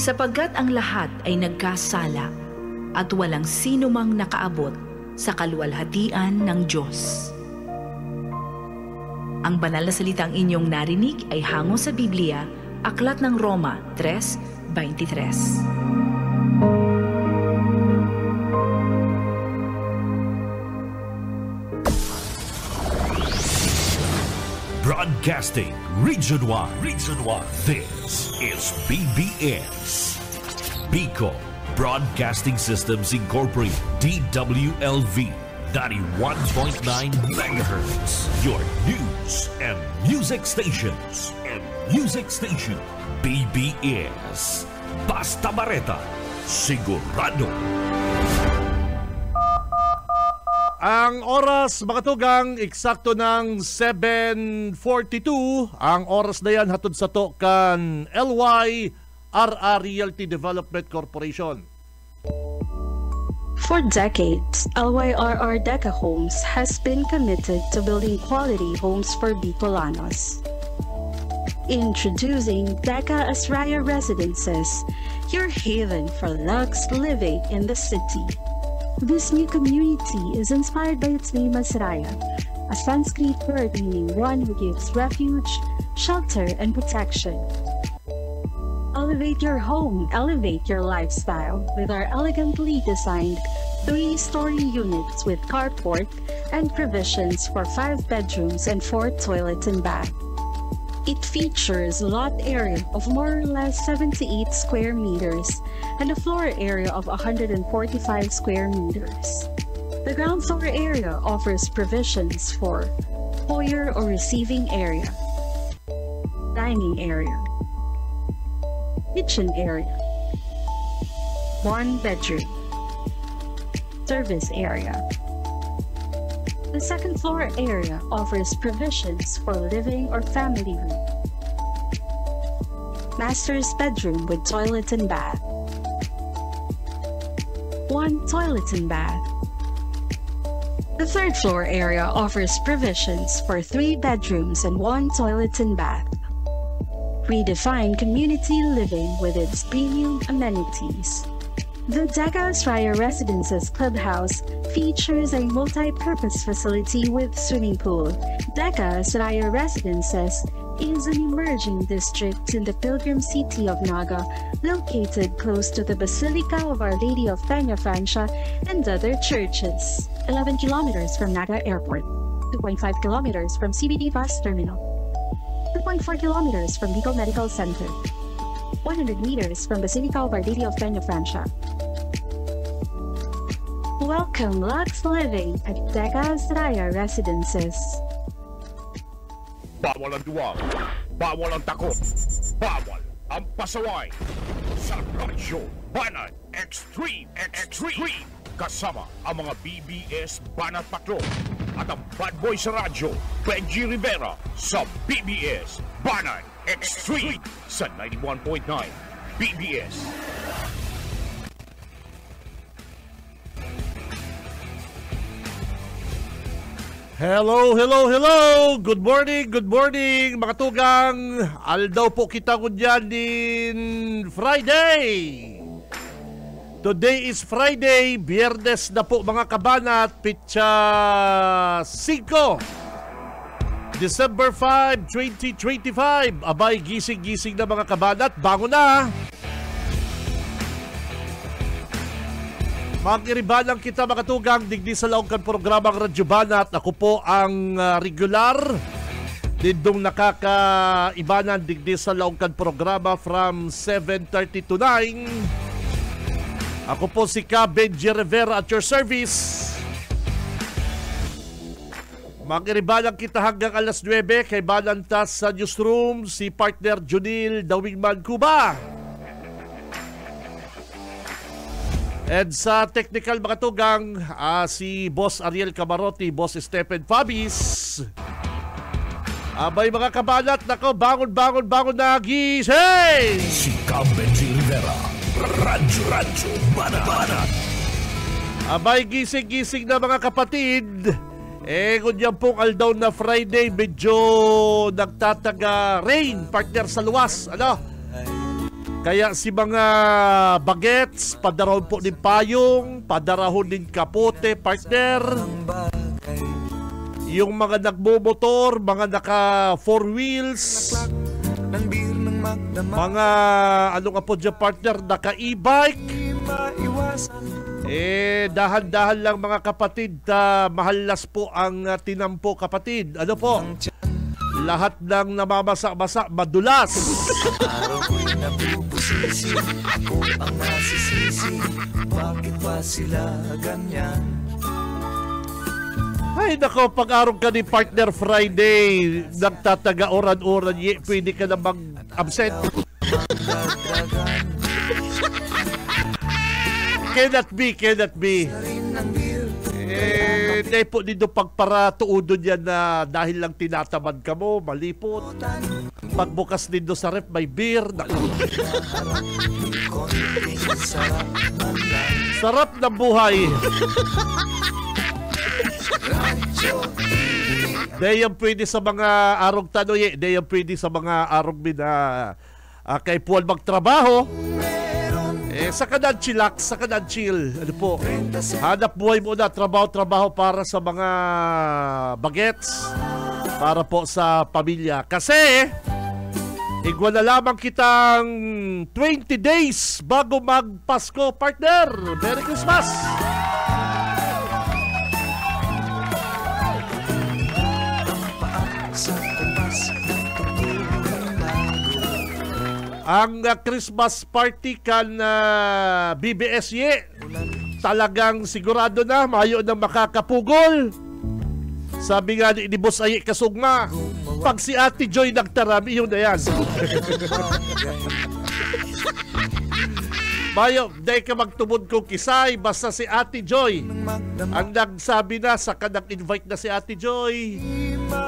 sapagkat ang lahat ay nagkasala at walang sino mang nakaabot sa kaluwalhatian ng Diyos. Ang banal na salitang inyong narinig ay hango sa Biblia, Aklat ng Roma 3:23. Broadcasting Region 1. This is BBS. Bicol Broadcasting Systems Incorporated. DWLV 91.9 MHz. Your news and music stations. BBS. Basta Bareta. Sigurado. Ang oras, mga tugang, eksakto ng 7:42. Ang oras na yan hatod sa to kan LYRR Realty Development Corporation. For decades, LYRR Deca Homes has been committed to building quality homes for Bicolanos. Introducing Deca Asraya Residences, your haven for luxe living in the city. This new community is inspired by its name Asraya, a Sanskrit word meaning one who gives refuge, shelter, and protection. Elevate your home, elevate your lifestyle with our elegantly designed 3-story units with carport and provisions for 5 bedrooms and 4 toilets and bath. It features lot area of more or less 78 square meters and a floor area of 145 square meters. The ground floor area offers provisions for foyer or receiving area, dining area, kitchen area, 1 bedroom, service area. The second floor area offers provisions for living or family room, master's bedroom with toilet and bath, 1 toilet and bath. The third floor area offers provisions for 3 bedrooms and 1 toilet and bath. Redefine community living with its premium amenities. The Deca Asraya Residences Clubhouse features a multi-purpose facility with swimming pool. Deca Asraya Residences is an emerging district in the pilgrim city of Naga, located close to the Basilica of Our Lady of Peña Francia and other churches. 11 kilometers from Naga Airport, 2.5 kilometers from CBD Bus Terminal, 2.4 kilometers from Bicol Medical Center, 100 meters from Basilica of Our Lady of Peña Francia. Welcome Lux Living at Deca Asraya Residences. Bawal ang duwag, bawal ang takot, bawal ang pasaway. Sa Radyo Banat Extreme. Kasama ang mga BBS Banat Patrol at ang Bad Boy sa Radyo, Benji Rivera sa BBS Banat Extreme sa 91.9 BBS. Hello! Good morning, mga tugang. Aldaw po kita ko dyan din Friday. Today is Friday, Biyernes na po mga kabanat, pitsa 5, December 5, 2025. Abay, gising na mga kabanat, bangon na. Mag-iribalang kita mga tugang digdi sa laongkan programang Radyo Banat. Ako po ang regular dindong nakakaibanan digdi sa laongkan programa from 7:30 to 9. Ako po si Benji Rivera at your service. Mag-iribalang kita hanggang alas 9 kay balantas sa newsroom si partner Junil Dawingman Cuba. And sa technical mga tugang, si Boss Ariel Camarote, Boss Stephen Fabis. Abay mga kabanat, nako, bangon na, gising! Si Benji Rivera, Radyo Banat. Abay, gising na mga kapatid. Ngunyan pong aldaw na Friday, medyo nagtataga rain, partner sa luwas. Ano? Kaya si mga bagets, padarahon po din payong, padarahon din kapote, partner. Yung mga nagbomotor, mga naka four wheels, mga ano nga po dyan, partner, naka e-bike. Dahan-dahan lang mga kapatid, mahalas po ang tinampo kapatid. Ano po? Lahat ng namamasa-masa, madulas. Araw ko'y nabubusisi, ako ang nasisisi, bakit ba sila ganyan? Ay nako, pag-araw ka ni Partner Friday, nagtataga oran-oran, pwede ka na mag-absent. Cannot be. Dahil po dito pagparatuudo niyan na dahil lang tinatamad ka mo, malipot. Pagbukas dito sa ref, may beer. Sarap ng buhay. Dahil yan pwede sa mga arong tanoy, dahil yan pwede sa mga arong bina kay Puan magtrabaho. Sa kanan chillax, sa kanan chill. Ano po? Hanap buhay muna, trabaho para sa mga bagets, para po sa pamilya. Kasi igwa na lamang kitang 20 days bago magpasko, partner. Merry Christmas! Ang Christmas party kan BBSY, talagang sigurado na mayo na makakapugol. Sabi nga ni Boss Ayi kasugma, pag si Ate Joy nagtarami, yun na yan. Mayo, dahil ka magtumod kong kisay, basta si Ate Joy ang nagsabi na, saka nag-invite na si Ate Joy.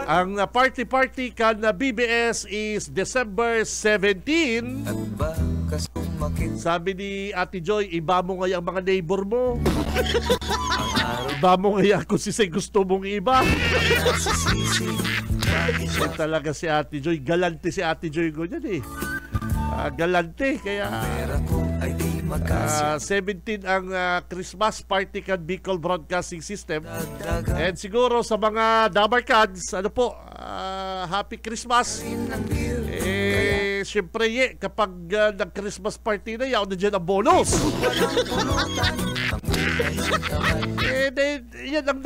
Ang party kan BBS is December 17. Sabi ni Ate Joy, iba mo nga yung mga neighbor mo. Iba mo nga kung sisay gusto mong iba. Talaga si Ate Joy, galante si Ate Joy ko dyan eh. Galante, kaya 17 ang Christmas party kan Bicol Broadcasting System. And siguro sa mga Dabarkads, ano po, Happy Christmas. Siyempre kapag nag-Christmas party na, yaw na dyan ang bonus. Yan ang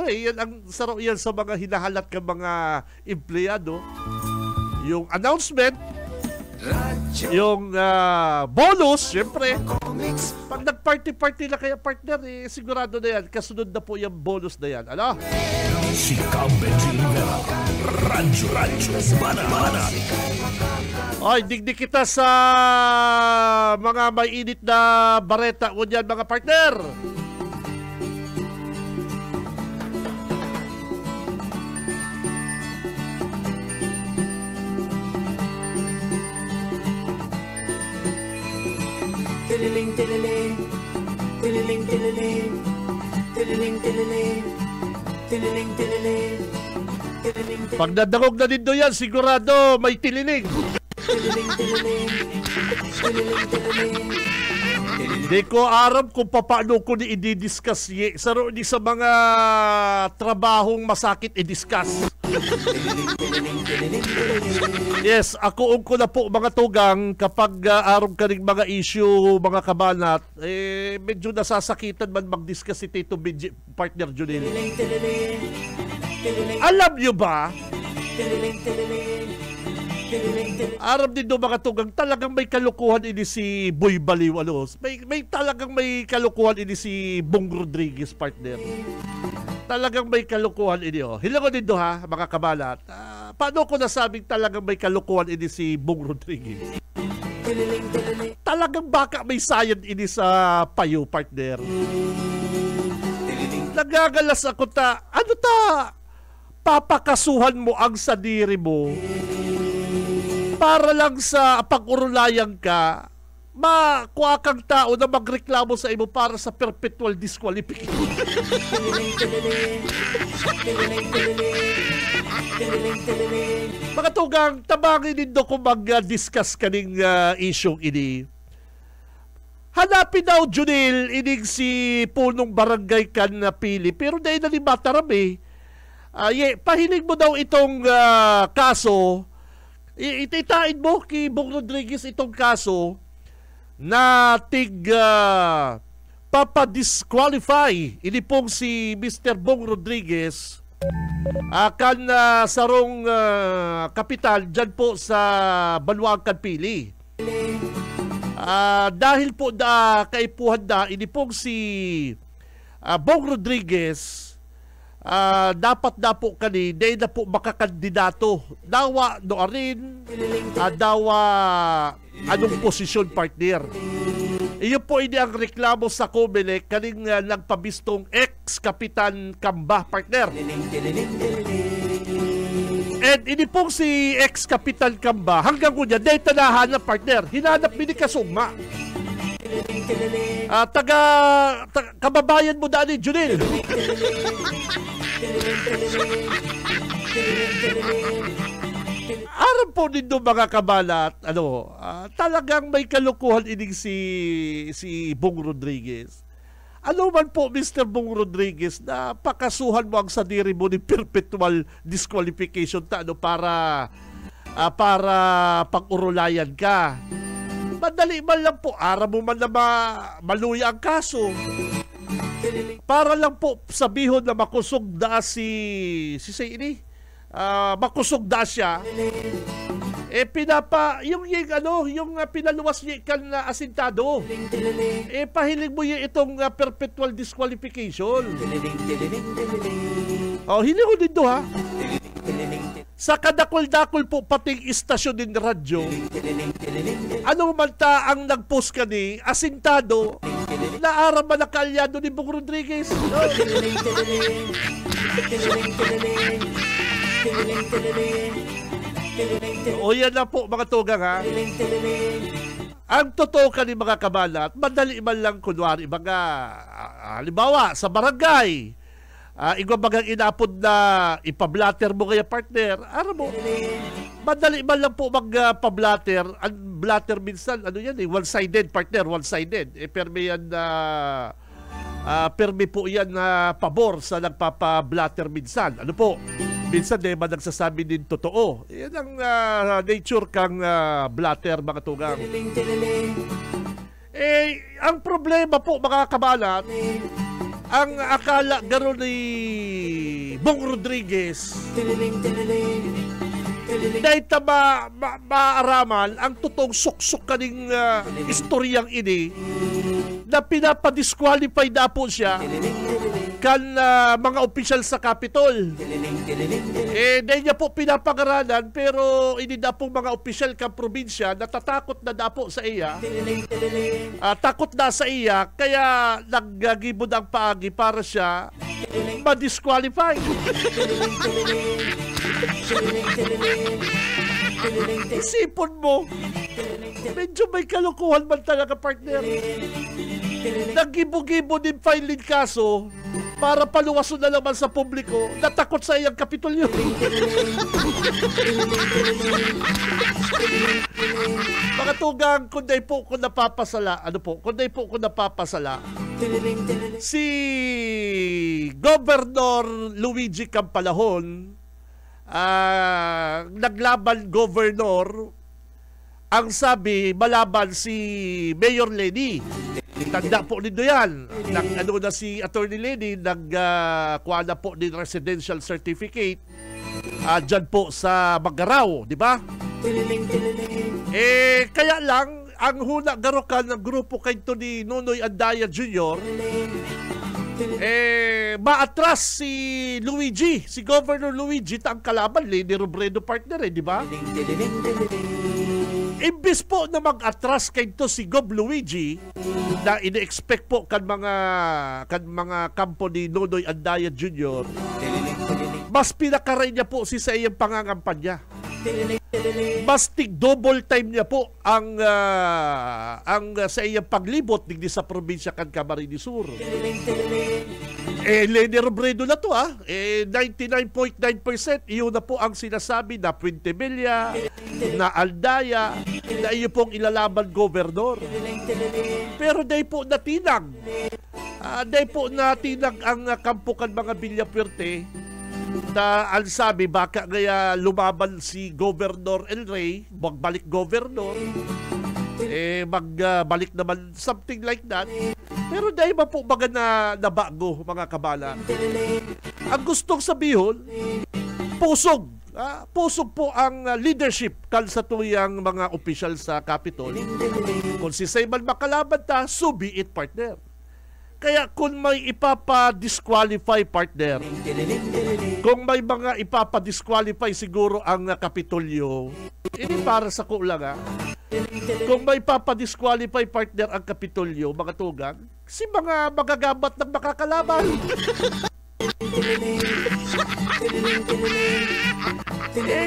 yan ang saro yan sa mga hinahalat ka mga empleyado. Yung announcement, yung bonus, syempre. Pag nag-party na kaya, partner, sigurado na yan. Kasunod na po yung bonus na yan. Ano? Si Benji Rivera, Radyo Mana. Ay, digdig kita sa mga may init na bareta o yan, mga partner. Tililing, tililing, tililing, tililing, tililing, tililing, tililing, tililing, tililing. Pag nadangog na dito yan, sigurado may tililing. Tililing, tililing, tililing, tililing. Hindi ko aram kung paano ko ni i-discuss saro ni sa mga trabahong masakit i-discuss. Yes, ako ko na po mga tugang kapag aram ka rin mga issue, mga kabanat, medyo nasasakitan man mag-discuss si Tito Benji, partner Junil. Alam nyo ba? Aram din do mga tugang, talagang may kalukuhan ini si Boy Baliw, ano? May talagang may kalukuhan ini si Bong Rodriguez, partner. Talagang may kalukuhan ini, oh. Hilango din do ha, mga kabalat. Paano ko nasabing talagang may kalukuhan ini si Bong Rodriguez? Talagang baka may sayad ini sa payo, partner. Nagagalas ako ano papakasuhan mo ang sadiri mo para lang sa pag-urulayan ka, makuha kang tao na magreklamo sa imo para sa perpetual disqualification. Mga tugang, tabangin nindo kung mag-discuss kaning isyong ini. Hanapin daw, Junil, inig si punong barangay kan na pili. Pero dahil na ni Mataram pahiling mo daw itong kaso. Itain mo kay Bong Rodriguez itong kaso na papadisqualify. Ini pong si Mr. Bong Rodriguez kan sarong kapital dyan po sa Banwangkan Pili. Dahil po kaipuhan ini pong si Bong Rodriguez dapat na po kani dahil na po makakandidato dawa noarin dawa anong posisyon partner. Iyo po ini ang reklamo sa COMELEC kaning nagpabistong ex-kapitan Kamba partner. And ini pong si ex-kapitan Kamba hanggang kunya dahil tanahan na partner hinanap ni kasugma. Kababayan mo dani Junil. Aram po nindo mga kabalat, talagang may kalukuhan ining si Bong Rodriguez. Ano man po, Mr. Bong Rodriguez, na pakasuhan mo ang sadiri mo ni perpetual disqualification para pag-urulayan ka. Madali man lang po, aram mo man na maluya ang kaso. Para lang po sabihon na makusog da makusog da siya. Yung pinaluwas niya kan na asintado. Pahiling mo yung itong perpetual disqualification. Hiling ko dito ha. Sa kadakol-dakol po pating istasyon din radyo. Anong manta ang nag-post ka ni asintado na aram man nakaalyado ni Bong Rodriguez. O yan na po mga tugang ha. Ang totoo ka ni mga kabalat, madali man lang kunwari halimbawa sa barangay, bagang inapod na ipablatter mo kaya partner, mo, madali man lang po magpablatter. Ang blatter minsan, one-sided partner, one-sided. Perme yan perme po yan na pabor sa nagpapablatter minsan. Minsan ba nagsasabi din totoo. Yan ang nature kang blatter mga tugang. Ang problema po mga kabalat, ang akala gano'n ni Bong Rodriguez dahil maaraman ang totoong suksok kaning istoryang ini na pinapadisqualify na po siya kan mga opisyal sa Capitol. Dahil niya po pinapangaralan pero hindi na po mga opisyal ka probinsya natatakot na po sa iya. Takot na sa iya kaya naggagibod ang paagi para siya ma-disqualify. Isipon mo, medyo may kalukuhan man talaga partner. Nagibo-gibo din filing kaso para paluwason na naman sa publiko natakot sa iyang Kapitolyo. Mga tugang, kunday po ko napapasala, si Governor Luigi Campalahon, naglaban governor, ang sabi malaban si Mayor Lenny. Tanda po nito yan. Na si Attorney Lenny, nagkuha na po din residential certificate dyan po sa Magaraw, di ba? Kaya lang, ang huna garokan ng grupo kay ni Nonoy Andaya Jr., maatras si Luigi, si Governor Luigi, ang kalaban, Lenny Robredo partner di ba? Imbis po na mag-atras kay to si Gov Luigi na ine-expect po kan mga kampo ni Nonoy Andaya Jr., mas pinakaray niya po sa iyang pangangampanya. Mas double time niya po ang sa iyang paglibot digdi sa probinsya kan Camarines Sur. Lenny Robredo na to 99.9% iyon na po ang sinasabi na Puente Villa, na Aldaya, na iyo pong ilalaban gobernador. Pero dahil po natinag. Dahil po natinag ang kampukan mga Villapuerte na ang sabi baka kaya lumaban si Governor El Rey, magbalik gobernador, magbalik naman something like that. Pero dahil ba po baga na nabago mga kabala, ang gustong sabihin, pusog. Pusog po ang leadership sa tuyang mga opisyal sa Capitol. Kung si Sayman makalaban ta, so be it, partner. Kaya kung may ipapa-disqualify, partner, kung may mga ipapa-disqualify siguro ang Kapitolyo, ini para sa kulang Kung may ipapa-disqualify, partner, ang Kapitolyo, mga tugang, si mga magagabat ng makakalaban.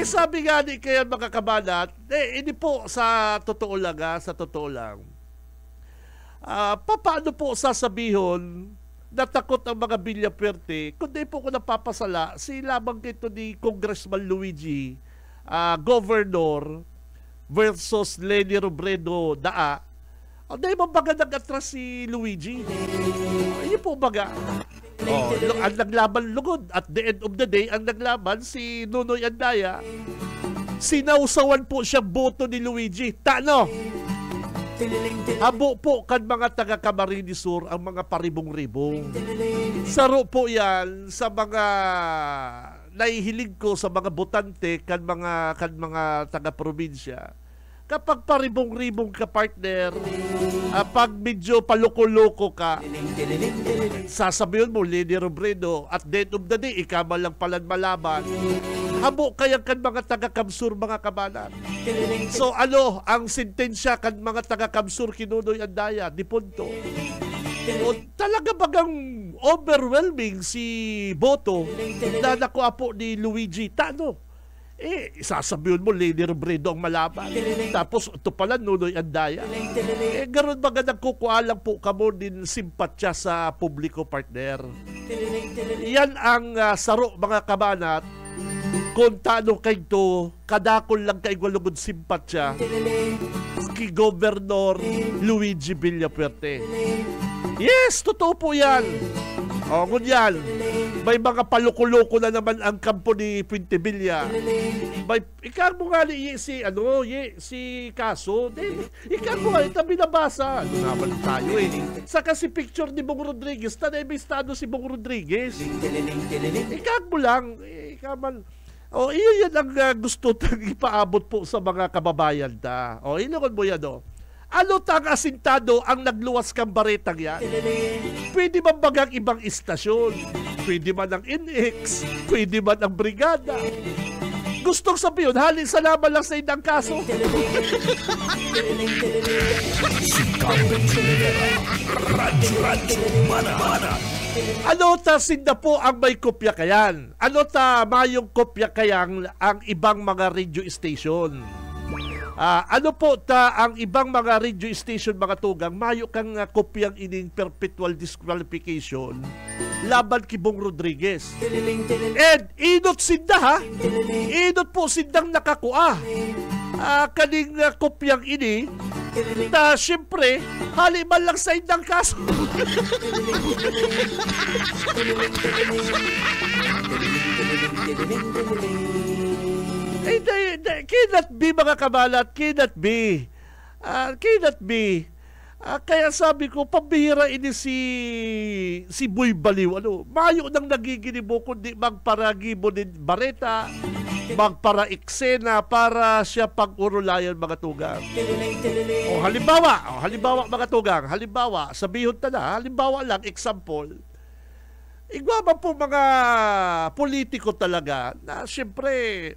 Sabi nga ni kayo mga kabanat, hindi po sa totoo lang, paano po sasabihin na takot ang mga Villapuerte, kundi po ko napapasala, si lamang ito ni Congressman Luigi, Governor versus Lenny Robredo Daa. Dahil mabaga nag-atras si Luigi. Yun po baga. Ang naglaban lugod. At the end of the day, ang naglaban si Nunoy Andaya. Sinausawan po siya boto ni Luigi. Tano? Abo po kan mga taga Camarines Sur ang mga paribong-ribong. Saro po yan sa mga nahihilig ko sa mga botante kan mga taga-probinsya. Kapag paribong-ribong ka, partner, pag medyo paloko-loko ka, sasabihin mo, Lenny Robredo, at the end of the day, ikamal lang palang malaban. Habo kaya kan mga taga-Kamsur, mga kabanan. So ano, ang sentensya kan mga taga-Kamsur, Kinunoy Andaya, di punto. O, talaga bagang overwhelming si boto na nakuha po ni Luigi Tano. Sasabihin mo, Lenny Robredo ang malaban. Tapos, ito pala, Nunoy Andaya. Ganon baga nagkukuha lang po kamo din simpatya sa publiko, partner. Yan ang saro, mga kabanat. Kung tano kayo to, kadakol lang kayo walugod simpatya kay Governor Luigi Villapuerte. Yes, totoo po yan. Ngunyan, may mga paluko-loko na naman ang kampo ni Puente Villa. Ikaw mo nga si Kaso, ikaw mo nga, ito binabasa. Ano naman tayo Saka si picture ni Bong Rodriguez, tanay may estado si Bong Rodriguez. Ikaw mo lang, ikaw man. Iyon yan ang gusto tang ipaabot po sa mga kababayan ta. Ilungan mo yan, Ano tang asintado ang nagluwas kang baretang yan? Pwede man bagang ibang istasyon? Pwede man ang NX? Pwede man ang brigada? Gustong sabihin, halin salamat lang sa indang kaso. Si Carmen Rivera, Radyo Mana. Ano ta sinda po ang may kopya kayan? Ano ta mayong kopya kayang ang ibang mga radio station? Ano po ta ang ibang mga radio station, mga tugang, mayo kang kopyang ining perpetual disqualification laban kay Bong Rodriguez. And inot sinda inot po sindang nakakuha kaning kopyang ini na siyempre haliman lang sa indang kaso. Cannot be, mga kabalat, cannot be. Kaya sabi ko, pambihira ini si Boy Baliw. Mayo nang nagiginibo kundi magparagibo din bareta, magpara-eksena para siya pag-urulayan, mga tugang. Halimbawa, mga tugang, sabihon ta na, halimbawa lang, example, igwaba po mga politiko talaga na siyempre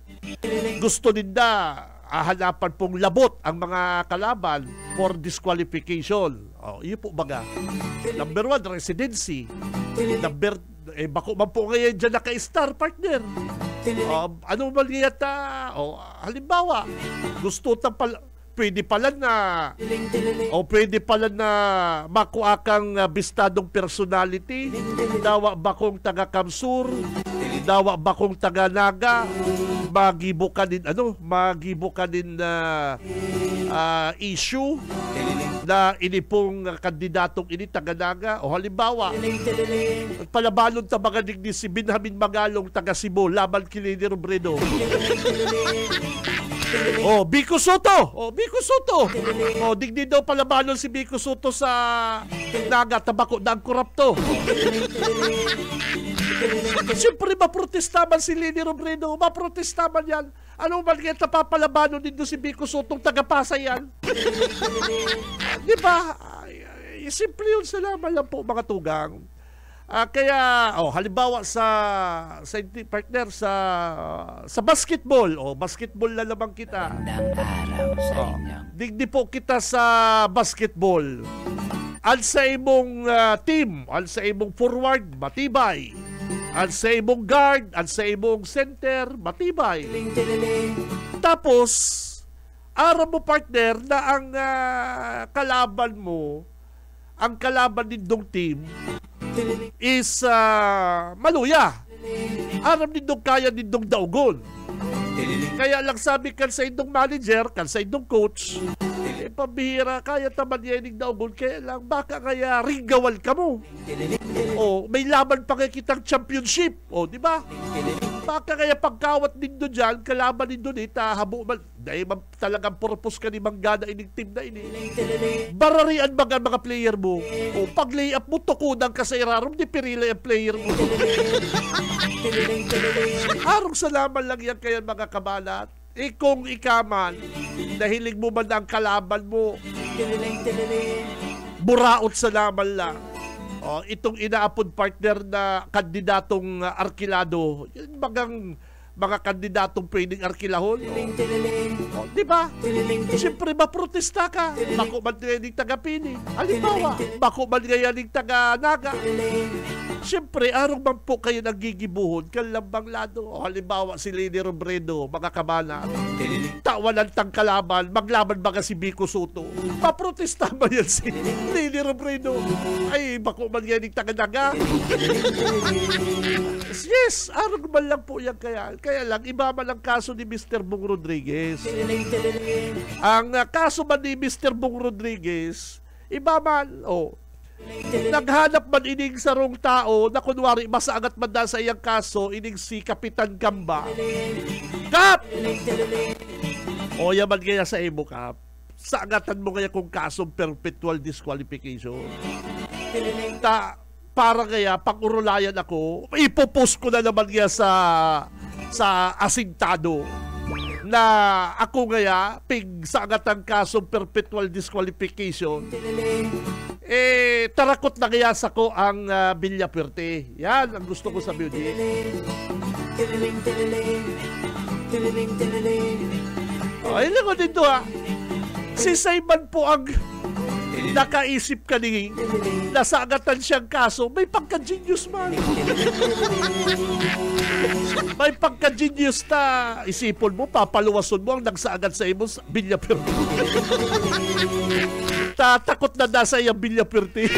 gusto nila hanapan pong labot ang mga kalaban for disqualification. Iyo po baga. Number 1, residency. Bako man po ngayon dyan naka-star, partner. Ano man yata? Halimbawa, gusto pwede pala na Tiling tiling. o pwede pala na makuha kang bistadong personality. Dawa ba kong taga Kamsur? Dawa ba kong taga Naga? Magibo ka din na issue na inipong kandidatong ini taga Naga. O halimbawa, Tiling tiling. palabalon ta mga digdi si Binhamin Magalong taga Cebu laban kay Leni Robredo. Biko Soto. Biko Soto. Digdi daw palabalon si Biko Soto sa Naga, tabako na ang korapto. Siyempre maprotestaman si Leni Robredo. Maprotestaman yan. Ano man kaya tapapalabanon din doon si Biko Sotong taga-Pasay yan? Di ba? Simple yun, salamat lang po mga tugang. Kaya halimbawa sa partner sa basketball, basketball na naman kita. Magandang araw sa inyo. Digdi po kita sa basketball. Al sa imong team, al sa imong forward, matibay. Al sa imong guard, al sa imong center, matibay. Tiling tiling. Tapos, araw mo partner na ang kalaban mo, ang kalaban nindong team is maluya. Aram nindong kaya nindong daugon. Kaya lang sabi kan sa indong manager, kan sa indong coach, pabihira, kaya taman yaning daugon, kaya lang baka kaya ringawal ka mo. May laban pa kaya kitang championship. Di ba? Baka kaya pagkawat nindo dyan, kalaban nindo habo man, dahil talagang purpose ka ni Manggana ining team na ini. Bararian mga player mo. Pag lay-up mo, tukunan ka sa irarom, di pirilay ang player mo. Arong salaman lang yan kaya mga kabalat. Kung ikaman, nahilig mo man ang kalaban mo, buraot sa laman lang. Itong inaapod partner na kandidatong arkilado, yun mga kandidatong pwedeng arkilahon. Di ba? Siyempre maprotesta ka. Bako man ngayon taga-Pini. Halimbawa, bako man ngayon taga-Naga. Siyempre, arong man po kayo nagigibuhon kalambang lado. Halimbawa, si Leni Robredo, mga kabana, tawanan tang kalaban, maglaban ba si Biko Soto? Paprotesta ba yan si Leni Robredo? Ay, bako man yan yung taga-Naga. Yes, arong man lang po yan kaya. Kaya lang, iba man ang kaso ni Mr. Bong Rodriguez. Ang kaso man ni Mr. Bong Rodriguez, iba man, naghanap man ining sarong tao na kunwari masaangat man na sa iyang kaso ining si Kapitan Gamba. Kap! Yaman kaya sa imo, Kap. Saangatan mo kaya kung kasong perpetual disqualification. Para kaya pag-urulayan ako, ipopost ko na naman kaya sa asintado na ako kaya saangatan kasong perpetual disqualification. Tarakot na kaya sa ko ang Villapuerte. Yan ang gusto ko sabihin. Ayun ko dito si Simon po ang nakaisip kanini na saagatan siyang kaso. May pagka-genius man. May pagka-genius na isipon mo, papaluwason mo ang nagsaagat sa imo Villapuerte. Tatakot na nasa iyang Villapuerte.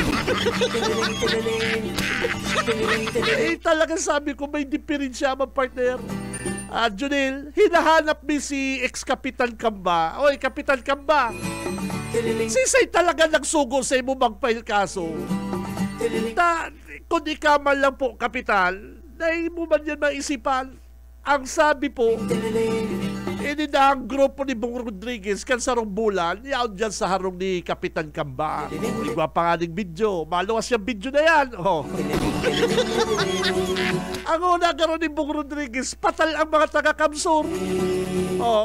Talagang sabi ko may diferensya mga partner. Junel, hinahanap mi si ex-Kapitan Kamba. Kapitan Kamba, sisay talaga nagsugo sa imo magpail kaso. Kung ikaw man lang po, Kapitan, dahil mo man yan maisipan. Ang sabi po, ang grupo ni Bong Rodriguez kan sarong bulan, yaon dyan sa harong ni Kapitan Kamba. Igwa pa nga ng video. Maluwas yung video na yan. Ang una karon ni Bong Rodriguez, patal ang mga taga-Kamsur.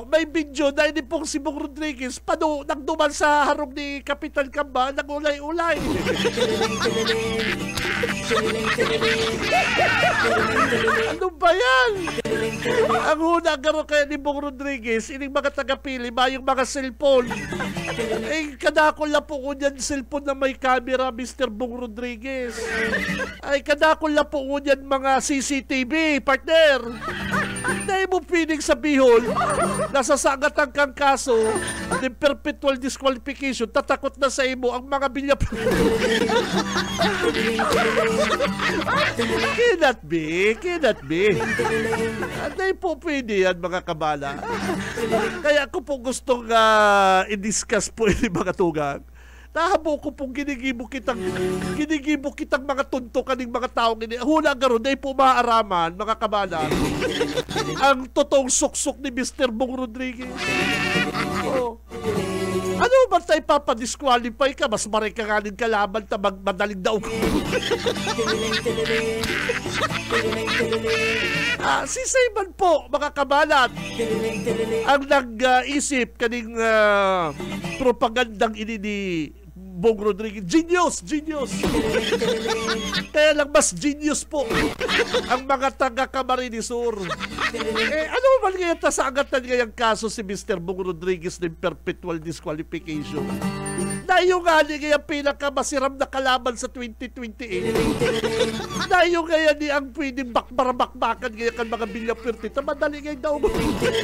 May video na hindi pong si Bong Rodriguez nagduman sa harong ni Kapitan Kamba, nagulay-ulay. Ano ba yan? Ang una karon kaya ni Bong Rodriguez, ining mga taga-pili, yung mga cellphone. Kadakol na po ko niyan cellphone na may camera, Mr. Bong Rodriguez. Kadakol na po ko niyan mga CCTV, partner. Dahil mo piling sabihon, nasasagatan kang kaso ng perpetual disqualification, tatakot na sa imo ang mga Villa Cannot be. Anday po pwede yan, mga kabala. Kaya ako po gustong i-discuss po yung mga tugang. Nahabo ko pong ginigibo kitang mga tunto kaning mga taong ini. Hula garon, day po maaaraman, mga kabala, ang totoong suksok ni Mr. Bong Rodriguez. Oh. Ano ba tayo papadisqualify ka? Mas maray ka nga ng kalaban ta madaling daw ko. Si Sayman po, mga kabalat, ang nag-isip kaning propagandang ini ni Bong Rodriguez. Genius! Kaya lang mas genius po ang mga taga-Camarines Sur. Ano man kaya tasagatan ngayang kaso si Mr. Bong Rodriguez ng perpetual disqualification? Dayo nga ni kaya pinakamasiram na kalaban sa 2028. Dayo kaya ni ang pwedeng bakbakan kaya kan mga Villa Puerte. Madali ngayon daw.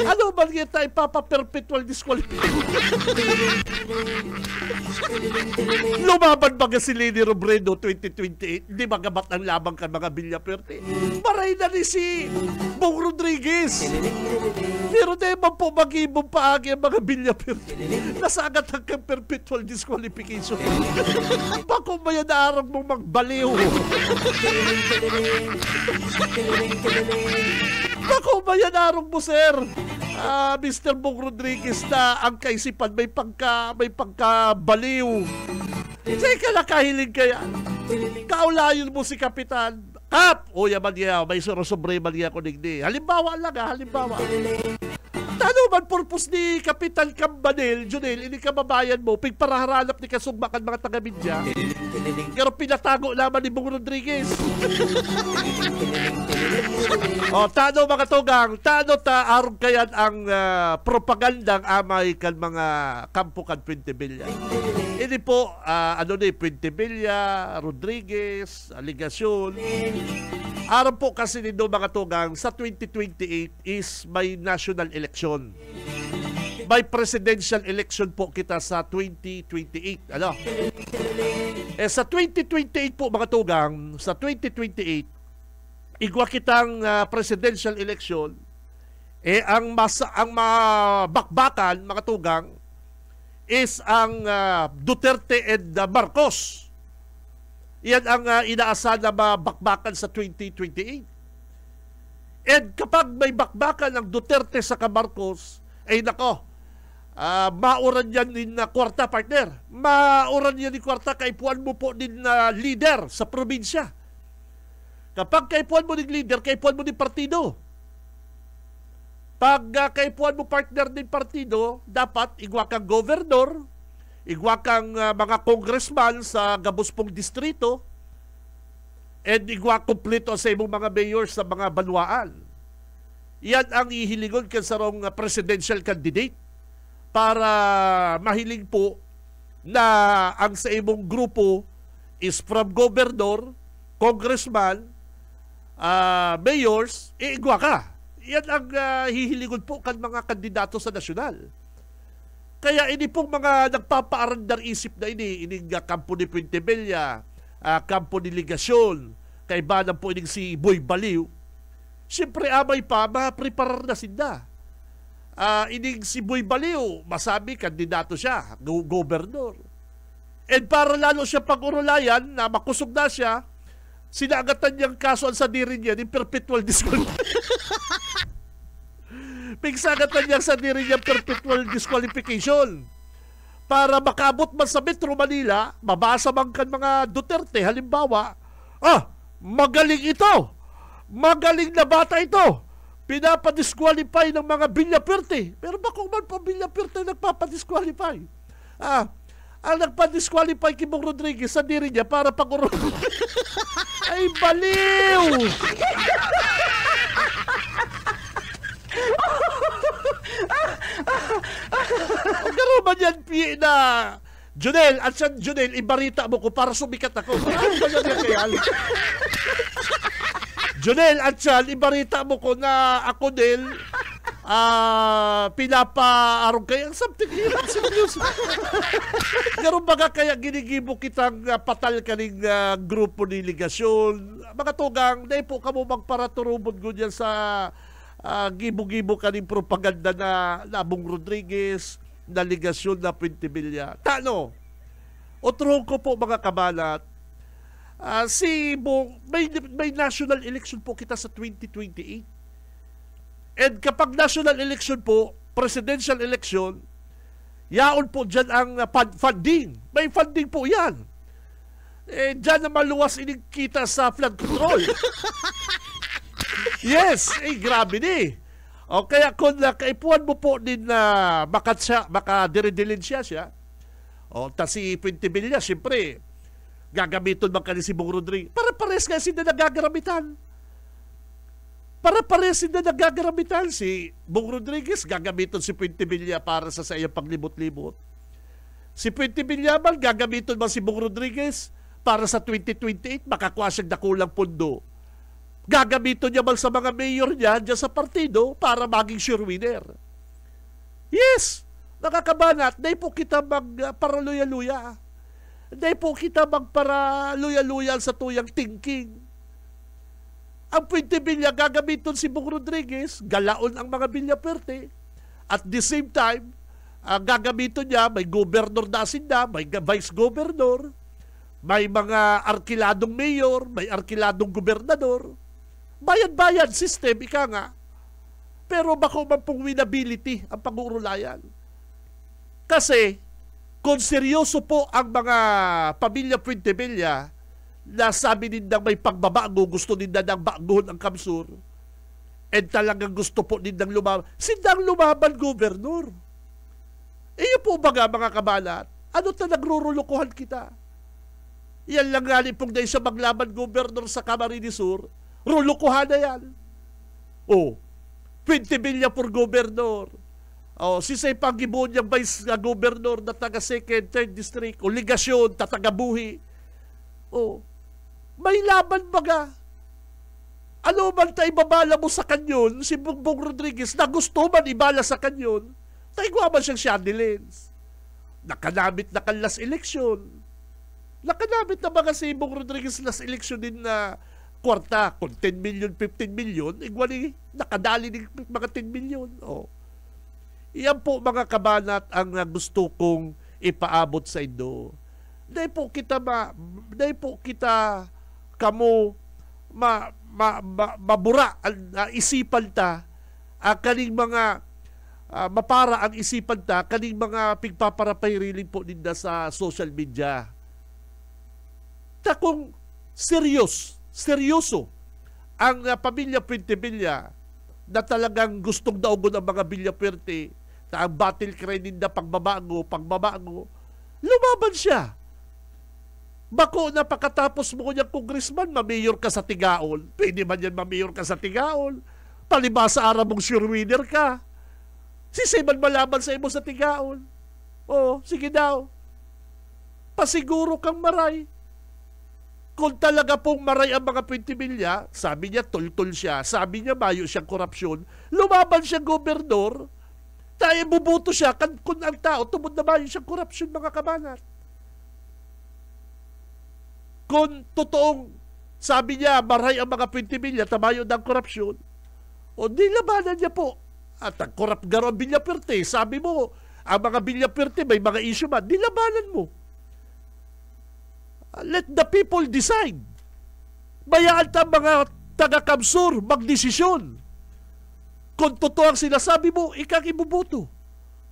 Ano man kaya tayo papa-perpetual disqualification? Lumaban ba si Leni Robredo 2028? Hindi magabat ang labang kan mga Villa Puerte. Maray na ni si Bong Rodriguez. Pero di ba po mag-ibong paagi ang mga Villa Puerte? Nasagat hanggang perpetual disqualification. Bako ba yan na araw mong magbaliw? Bako ba yan na araw mo, sir? Mr. Bong Rodriguez na ang kaisipan may pagkabaliw. Say ka nakahiling kaya. Kaulayon mo si Kapitan. Kap! O yaman niya, may sorosobre man niya ko digdi. Halimbawa lang halimbawa. Ano man purpose ni Kapitan Cambanel, Junel, ini kababayan mo, pigparaharanap ni kasugbakan mga taga-media. Pero pinatago naman ni Bong Rodriguez. Tano mga tugang, tano ta arong kayan ang propagandang amay kan mga kampo kan Puentevilla. Ini po, Puentevilla, Rodriguez, Aligasyon. Araw po kasi nito mga tugang, sa 2028 is may national election. May presidential election po kita sa 2028. Ano? Sa 2028 po mga tugang, sa 2028, igwa kitang presidential election, ang mabakbakan mga tugang is ang Duterte and Marcos. Yan ang inaasahan na mabakbakan sa 2028. And kapag may bakbakan ng Duterte sa Marcos, ay nako, mauran yan din na kwarta, partner. Mauran yan din kwarta, kaipuan mo po din na leader sa probinsya. Kapag kaipuan mo din leader, kaipuan mo din partido. Pag kaipuan mo partner din partido, dapat igwa kang governor, igwa kang mga congressman sa gabuspong distrito, and igwa kompleto sa imong mga mayor sa mga banwaan. Yan ang ihilingon ka sa rong presidential candidate para mahiling po na ang sa imong grupo is from governor, congressman, mayors, igwa ka. Yan ang hihilingon po kan mga kandidato sa nasyonal. Kaya ini pong mga nagpapaarandar isip na ining kampo ni Puentevilla, kampo ni Ligasyon, kaibanan po ining si Boy Baliw, siyempre amay pa, mapreparar na sinda. Ining si Boy Baliw, masabi kandidato siya, gobernador. And para lalo siya pag-urulayan, na makusog na siya, sinagatan niyang kaso sa diri niya ni perpetual disqualification. Pigsagatan niya sa diri niya perpetual disqualification. Para makabot man sa Metro Manila, mabasa man kan mga Duterte, halimbawa, magaling ito. Magaling na bata ito. Pinapadisqualify ng mga Villa Puerte. Pero ba kung man pa Villa Puerte nagpapadisqualify? Ang nagpa-disqualify kay Bong Rodriguez sa diri niya para pag-uro. Ay, baliw! Ang garo man yan, na Junel, at siya Junel, ibarita mo ko para sumikat ako. Ano ba yan kaya? Junel, at siyan, ibarita mo ko na ako din, pinapaarong kayo. Something serious. Ganun baga kaya ginigibo kitang patal kaning grupo ni ligasyon. Mga tugang, dahil po kamo magparaturubod ko dyan sa gibo-gibo kaning propaganda na Labong Rodriguez, na ligasyon na Puentevilla. Tano, utrong ko po mga kabalat, may national election po kita sa 2028. And kapag national election po, presidential election, yaon po dyan ang funding. May funding po yan. Dyan na maluwas inikita sa flood control. Yes, grabe ni. O kaya kung kaipuan mo po din na makadiridilin siya. O ta si Puentevilla, siyempre, gagamiton man ka ni si Bong Rodriguez. Para pares nga sila nagagaramitan. Si Bong Rodriguez, gagamiton si Puentevilla para sa iyang paglibot-libot. Si Puentevilla man, gagamiton man si Bong Rodriguez para sa 2028, makakuha siyang dakulang pondo. Gagamiton niya man sa mga mayor niya dyan sa partido para maging sure winner. Yes! Nakakabanat, dahil po kita magparaluya-luya. Dahil po kita magparaluya-luya sa tuyang thinking. Ang Puentevilla gagamiton si Bong Rodriguez, galaon ang mga Villaperte. At the same time, gagamiton niya, may governor na asinda, may vice governor, may mga arkiladong mayor, may arkиladong gobernador. Bayan-bayan system, ika nga. Pero bako man pong winnability ang pag-uurulayan. Kasi, kung seryoso po ang mga pamilya Puentevilla na sabi nindang may pagbabago, gusto nindang baguhon ang Kamsur, and talagang gusto po nindang lumaban, sindang lumaban, gobernador. Iyo po baga mga kabalat, ano ta nagrurulukuhan kita? Yan lang nga pong dahil sa maglaban gobernador sa Camarines Sur, rulukuhan na yan. Puentevilla for gobernador. Si Say Pangibon yung vice governor na taga 2nd, 3rd district, o ligasyon, tatagabuhi. May laban baga. Ano man tayo ibabala mo sa kanyon, si Bong Rodriguez, na gusto man ibala sa kanyon, tayo guwa man siyang Chandeliers. Nakanamit na kan last election. Nakanamit na mga si Bong Rodriguez last election din na kwarta, kung 10 million, 15 million, igwali, nakadali ng mga 10 million. Iyan po mga kabanat ang gusto kong ipaabot sa inyo. Dahil po kita kamo mabura ang isipan ta, kaning mga mapara ang isipan ta, kaning mga pigpaparapayriling po ninda sa social media. Ta kung seryoso ang pamilya Puentevilla na talagang gustong daugon ang mga Villaperte, na ang battle cry ninda pagbabago, lumaban siya. Bako na pagkatapos mo niyang congressman, mamayor ka sa Tigaon. Pwede man yan mamayor ka sa Tigaon. Palibasa araw mong sure winner ka. Sisiman malaban sa imo sa Tigaon. Sige daw. Pasiguro kang maray. Kung talaga pong maray ang mga Puentevilla, sabi niya tultul siya, sabi niya mayo siyang korupsyon, lumaban siyang gobernador, tayo bubuto siya kung ang tao tumod na mayo siyang korupsyon, mga kabanat. Kung totoong sabi niya maray ang mga Puentevilla, tamayo ng korupsyon, di labanan niya po. At ang korap garo ang Villaperte, sabi mo, ang mga Villaperte may mga issue man, di labanan mo. Let the people decide. Bayaan ta mga taga-Kamsur magdesisyon. Kung totoo ang sinasabi mo, ikang ibubuto.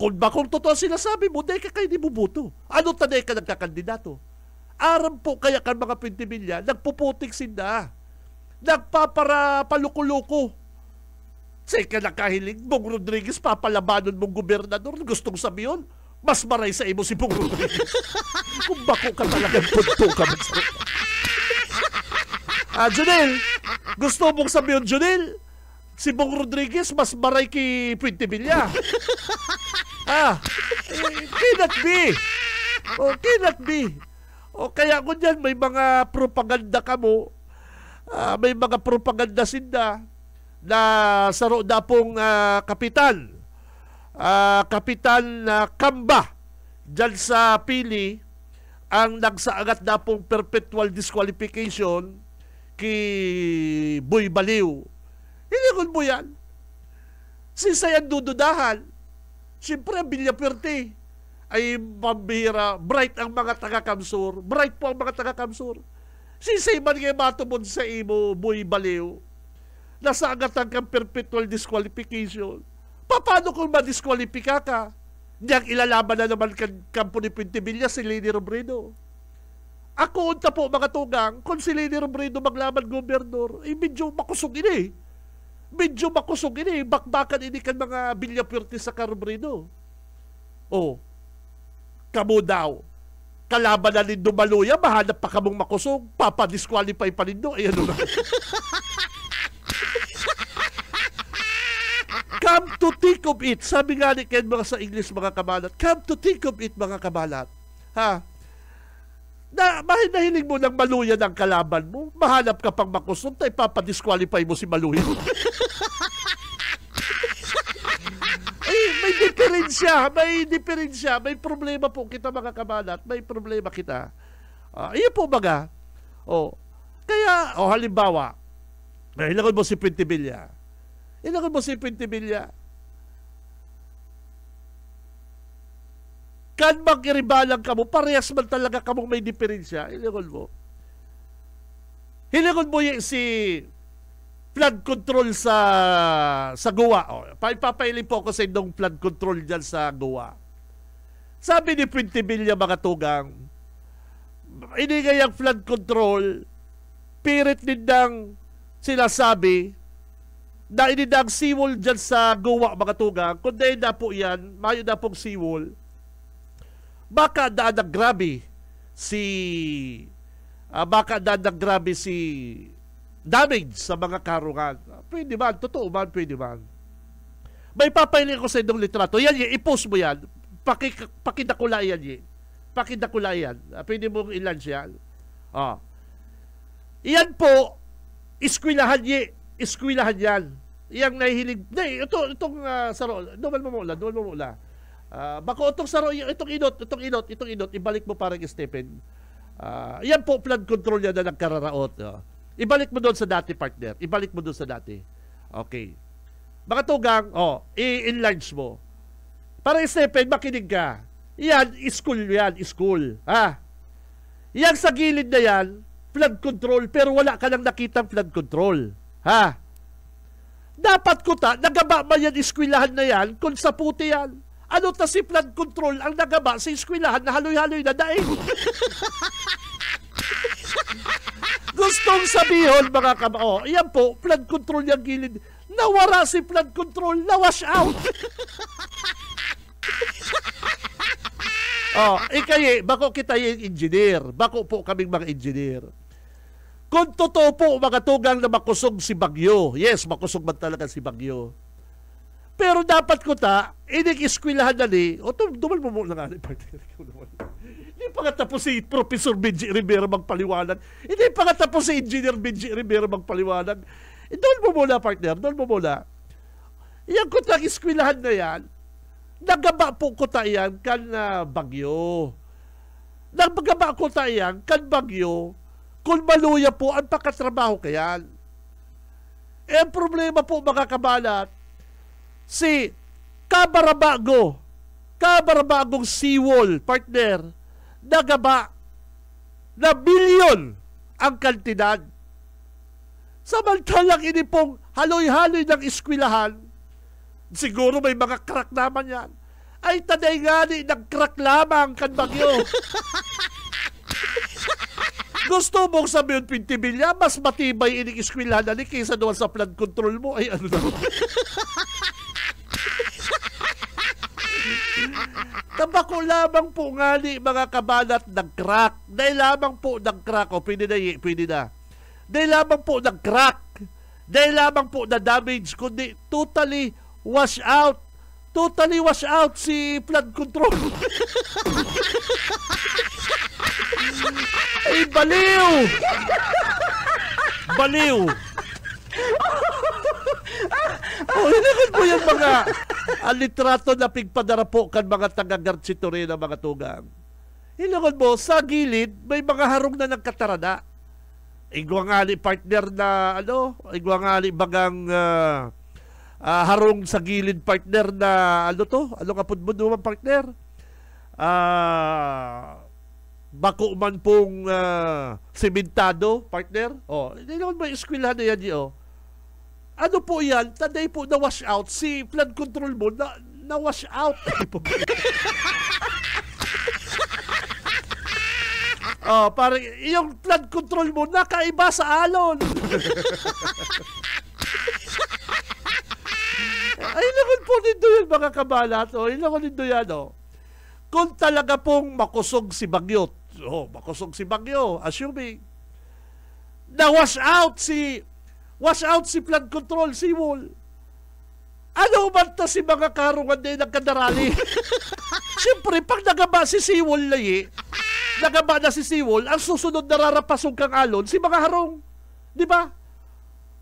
Kung totoo ang sinasabi mo, dahil ka kayo ibubuto. Ano tanay ka nagkakandidato? Aram po kaya kan mga Puentevilla, nagpuputik sinda. Nagpapara paluko-luko. Sa ikanakahiling, Bong Rodriguez, papalabanon mong gobernador. Gustong sabihin, mas maray sa imo si Bong Rodriguez. Kung bako ka talagang punto ka. Junel, gusto mong sabihin, Junel, si Bong Rodriguez mas maray kay Puentevilla. Cannot be. Cannot be. Kaya kung yan, may mga propaganda ka mo, may mga propaganda sinda na saro na pong kapitan. Kapitan Kamba dyan sa Pili ang nagsaagat na pong perpetual disqualification kay Boy Baliw. Hilingon mo yan. Sisayan dududahan. Siyempre, Villaperte ay pambihira. Bright ang mga taga-Kamsur. Bright po ang mga taga-Kamsur. Sisay man kayo matumod sa imo, Boy Baliw. Nasaagat ang kang perpetual disqualification. Paano kung madisqualifika ka? Niyang ilalaban na naman kampo ni Pintimilla si Leni Robredo. Ako unta po mga tugang, kung si Leni Robredo maglaban gobernador, medyo makusog ini. Medyo makusog ini. Bakbakan ini kan mga Villaperte sa Robredo. Kamo daw. Kalaban na Lindo Maluya, mahanap pa kamong makusog, papadisqualify pa Lindo. Ayan na. Come to think of it. Sabi nga ni Ken mga sa English mga kabalat. Come to think of it mga kabalat. Ha? Nahiling mo ng Maluya ng kalaban mo. Mahanap ka pang makusog tayo papadisqualify mo si Maluya. May diferensya. May diferensya. May problema po kita mga kabalat. May problema kita. Iyon po baga. Kaya, halimbawa, hilangon mo si Pintimilla. Ilagay mo si Pintimilla. Kan mag-iribalang ka mo, parehas man talaga ka mong may diferensya. Ilagay mo. Ilagay mo yung si flood control sa Goa. Papailing po ako sa indong flood control dyan sa Goa. Sabi ni Pintimilla mga tugang, inigay ang flood control, pirit nindang sila sabi, na inidang seawall dyan sa Goa mga tugang, kundi na po yan, mayo na pong seawall, baka daan naggrabe si damage sa mga karungan. Pwede man, totoo man, pwede man. May papailing ko sa indong litrato. Yan, i-post mo yan. Pakidakula yan. Pakidakula yan. Pwede mong i-launch yan. Yan po, iskwilahan yan. Yang nahihilig. Itong saro. Dumal mo mula. Bako itong saro, itong inot, ibalik mo parang Stephen. Yan po, flood control yan na nagkararaot. Ibalik mo doon sa dati, partner. Ibalik mo doon sa dati. Okay. Mga tugang, i-enlarge mo. Parang Stephen, makinig ka. Yan, school. Yan sa gilid na yan, flood control, pero wala ka nang nakitang flood control. Dapat ko nagaba ba yan iskwilahan na yan kung sa puti yan? Ano ta si flood control ang nagaba sa iskwilahan na haloy-haloy na daig? Gustong sabihin mga yan po, flood control yung gilid. Nawara si flood control, na-wash out. Bako kita yung engineer. Bako po kaming mga engineer. Kung totoo po mga tugang na makusog si Bagyo. Yes, makusog man talaga si Bagyo. Pero dapat ko inig-iskwilahan na ni, dumal mo muna nga ni partner. Hindi pa nga tapos si Professor Benji Rivera magpaliwanag. Hindi pa nga tapos si Engineer Benji Rivera magpaliwanag. Doon mo muna, partner. Doon mo muna. Yan ko iskwilahan na yan, nagaba po ko yan kan Bagyo. Nagaba ko yan kan Bagyo, kung Maluya po ang pakatrabaho kayan. Ang problema po mga kabalat, si Kabarabagong seawall, partner, nagaba na bilyon ang kantidad. Samantalang ini pong haloy-haloy ng iskwilahan, siguro may mga crack naman yan, ay taday nga ni nag-crack lamang kan Bagyo. Gusto mong sabihin, Pintimilla, mas matibay ining iskwilahan na ni kaysa doon sa flood control mo. Ay, ano na. Tabako lamang po nga ni mga kabalat nag-crack. Dahil lamang po nag-crack. Pwede na. Dahil lamang po nag-crack. Dahil lamang po na damage. Kundi totally wash out. Totally wash out si flood control. Ay, baliw! Baliw. Hiligon mo yan mga alitrato na pigpadarapo kan mga taga-Garchitory na mga tugang. Hiligon mo, sa gilid, may mga harong na nagkatarada. Igwa nga ni partner na, igwa nga ni bagang harong sa gilid partner na, ano kapod mo naman partner? Bako man pong sementado, partner. Hindi naman may eskwelahan na yan, Ano po yan? Taday po na wash out. Si flood control mo na wash out. Parang yung flood control mo nakaiba sa alon. Ay, lagon po nito yan mga kabalat. Lagon nito yan, Kung talaga pong makusog si Bagyo, makusog si Bagyo, assuming na wash out si flood control, seawall. Ano umanta si mga karungan din ng kadarali? Siyempre, pag nagaba si seawall nagaba na si seawall, ang susunod na rarapasong kang alon, si mga harong. Di ba?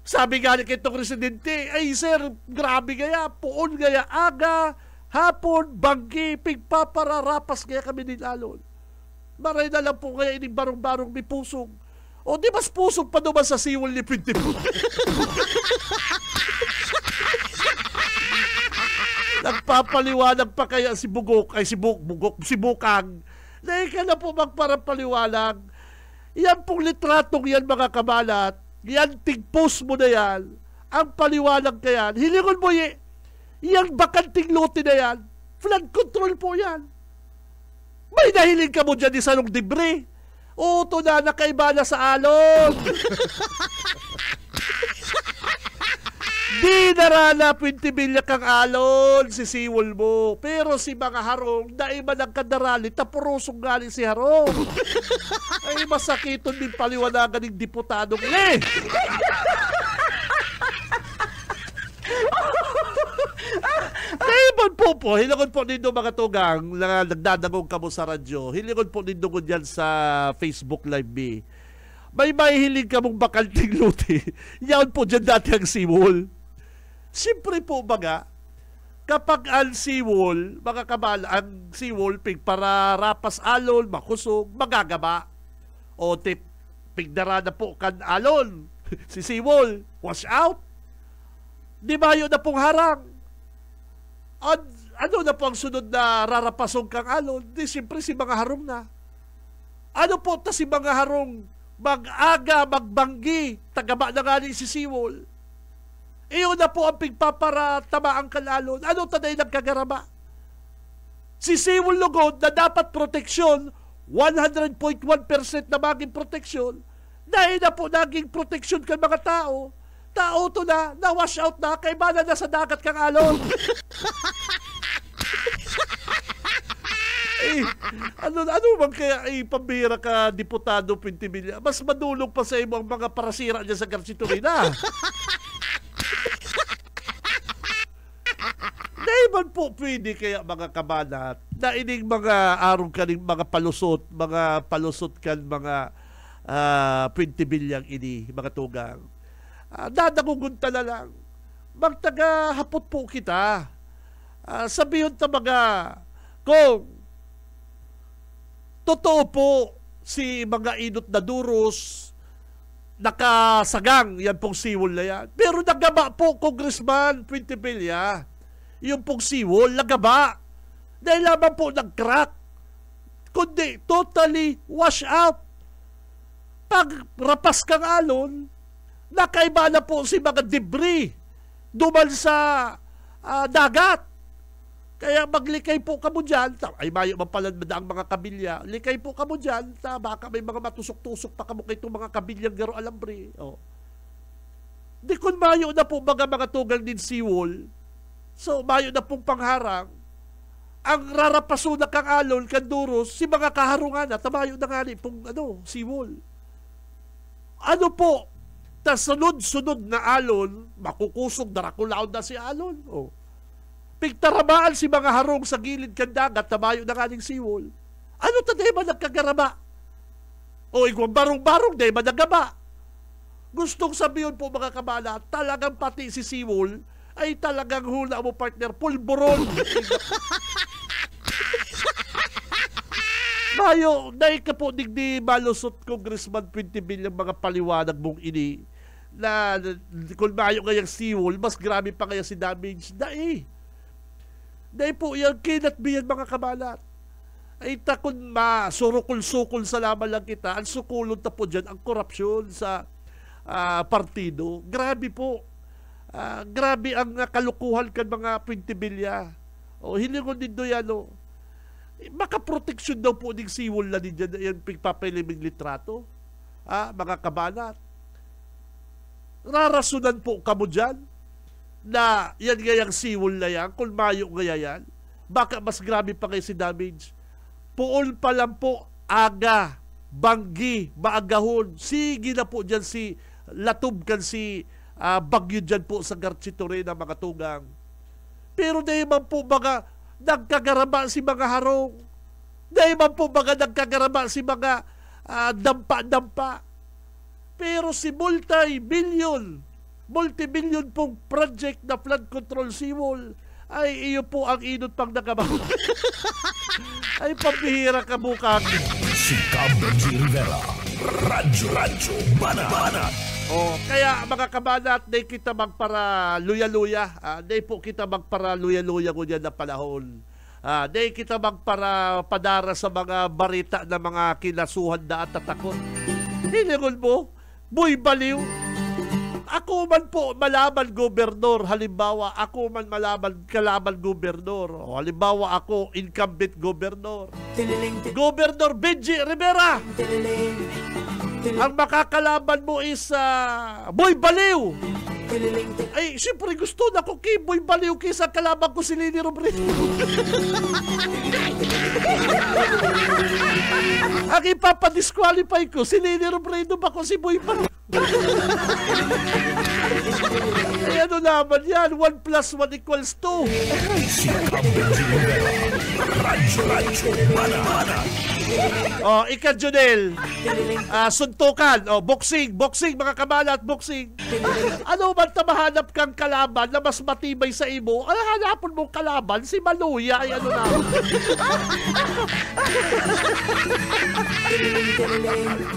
Sabi nga ni kitong residente, ay sir, grabe gaya, puon gaya, aga, hapon, banggi, pigpapararapas gaya kami din alon. Maray na lang po kaya ining barong-barong may pusong. O di mas pusong pa naman sa seawall ni Pinti po. Nagpapaliwanag pa kaya si Bukang. Dahil ka na po magparapaliwanag. Yan pong litratong yan mga kabalat. Yan tig-post mo na yan. Ang paliwanag ka yan. Hilingon mo yung bakanting lote na yan. Flood control po yan. May nahiling ka mo dyan ni Salong Dibre. Ito na nakaiba na sa alon. Di narana 20 bilya kang alon si seawall mo. Pero si mga harong, naiba ng kadarali, tapurusong galing si harong. Ay masakiton din paliwanagan ng diputadong Kaibon po, hilingon po nindo mga tugang na nagdadagong kamo sa radyo. Hilingon po nindo ko dyan sa Facebook Live me. May mahihiling ka mong bakanting luti. Yan po dyan dati ang seawall. Siyempre po baga, kapag ang seawall, mga kabal, ang seawall, para rapas alon, makusog, magagaba. O pigdara na po kan alon, si seawall, wash out. Di ba yun na pong harang? Ano na po ang sunod na rarapasong kang alon? Di siyempre si mga harong na. Ano po ta si mga harong mag-aga, magbanggi, tagaba na nga si seawall. Iyon na po ang pigpapara tamaang kalalon. Ano taday nagkagarama? Si seawall lugod na dapat proteksyon, 100.1% na maging proteksyon, dahil na po naging proteksyon kan mga tao. Tao to na wash out na, kay bala na sa dagat kang alon. Ano bang kaya pambira ka diputado Pintimilla? Mas madulog pa sa ibang mga parasira niya sa Garchitory na. Dahil po pwede kaya mga kabanat na ining mga arong kaning mga palusot kan mga Pintibillang ini, mga tugang. Dadagugunta na lang. Magtaga-hapot po kita. Sabihin ta mga kung totoo po si mga inot na duros nakasagang yan pong seawall na yan. Pero nagaba po, Congressman Pintimilla, yung pong seawall, nagaba. Dahil lamang po nag-crack. Kundi totally wash out. Pag rapas kang alon, nakaiba na po si mga debris duman sa dagat. Kaya maglikay po kamo dyan. Ay mayo mapalad ang mga kabilya. Likay po kamo dyan. Baka may mga matusok-tusok pa kamo kay itong mga kabilyang garo alambre. Di kun mayo na po mga tugang din seawall. So mayo na pong pangharang. Ang rarapaso na kang alon, kanduros, si mga kaharungan na, tamayo na nga pong seawall. Ano po? Ta sunod-sunod na alon, makukusog, darakulaon na si alon. Pigtaramaan si mga harong sa gilid kan dagat, tamayo na nga ng seawall. Ano ta ba nagkagaraba? Igwang barong-barong, ba nagaba? Gustong sabihin po mga kabala, talagang pati si Siwol ay talagang hula mo partner, pulburon. Mayo, dahil ka po digdi malusot Congressman 20 billion mga paliwanag mong ini na kung mayo ngayang Siwol, mas grabe pa kaya si damage. Dahil po yung kinatbihan mga kabalat. Ay takon surukul-sukul sa laman lang kita, ang sukulon na po dyan, ang korupsyon sa partido. Grabe po. Grabe ang kalukuhan kan mga 20 bilya. O, hilingon din do yan, o. Makaproteksyon daw po ng Siwol na din dyan, yung pagpapaliming litrato. Mga kabalat. Rarasunan po kamo dyan na yan ngayang Siwol na yan, kung mayo ngaya yan, baka mas grabe pa kayo si damage. Puol pa lang po, aga, banggi, maagahon, sige na po dyan si Latob kan si bagyo dyan po sa Garchitore na mga tugang. Pero dahil man po baga nagkagarama si mga harong, dahil man po baga nagkagarama si mga dampa-dampa. Pero si multi-billion pong project na flood control Siwol, ay iyo po ang inot pang nakabaw. Ay pambihira ka bukang. Si Benji Rivera, Radyo Banat. Kaya mga kabanat, di kita magpara luya-luya. Di po kita magpara luya-luya ko dyan na panahon. Di kita magpara padara sa mga barita na mga kinasuhan na at tatakot. Hilingon mo, buy baliw. Ako man po malaban gobernador, halimbawa ako man malaban kalaban gobernador, o halimbawa ako incumbent gobernador. Gobernador Benji Rivera. Ang makakalaban mo is Boy Baliw. Ay, siyempre gusto na ko kay Boy Baliw kaysa kalaban ko si Lini Robredo. Ang ipapadisqualify ko, si Lini Robredo ba ko si Boy Baliw? Ay ano naman yan, 1 plus 1 equals 2. Ika Junel, suntukan, boxing mga kabalat, boxing. Ano man tamahanap kang kalaban na mas matibay sa imo, hanapon mong kalaban si Maluya, ay ano na.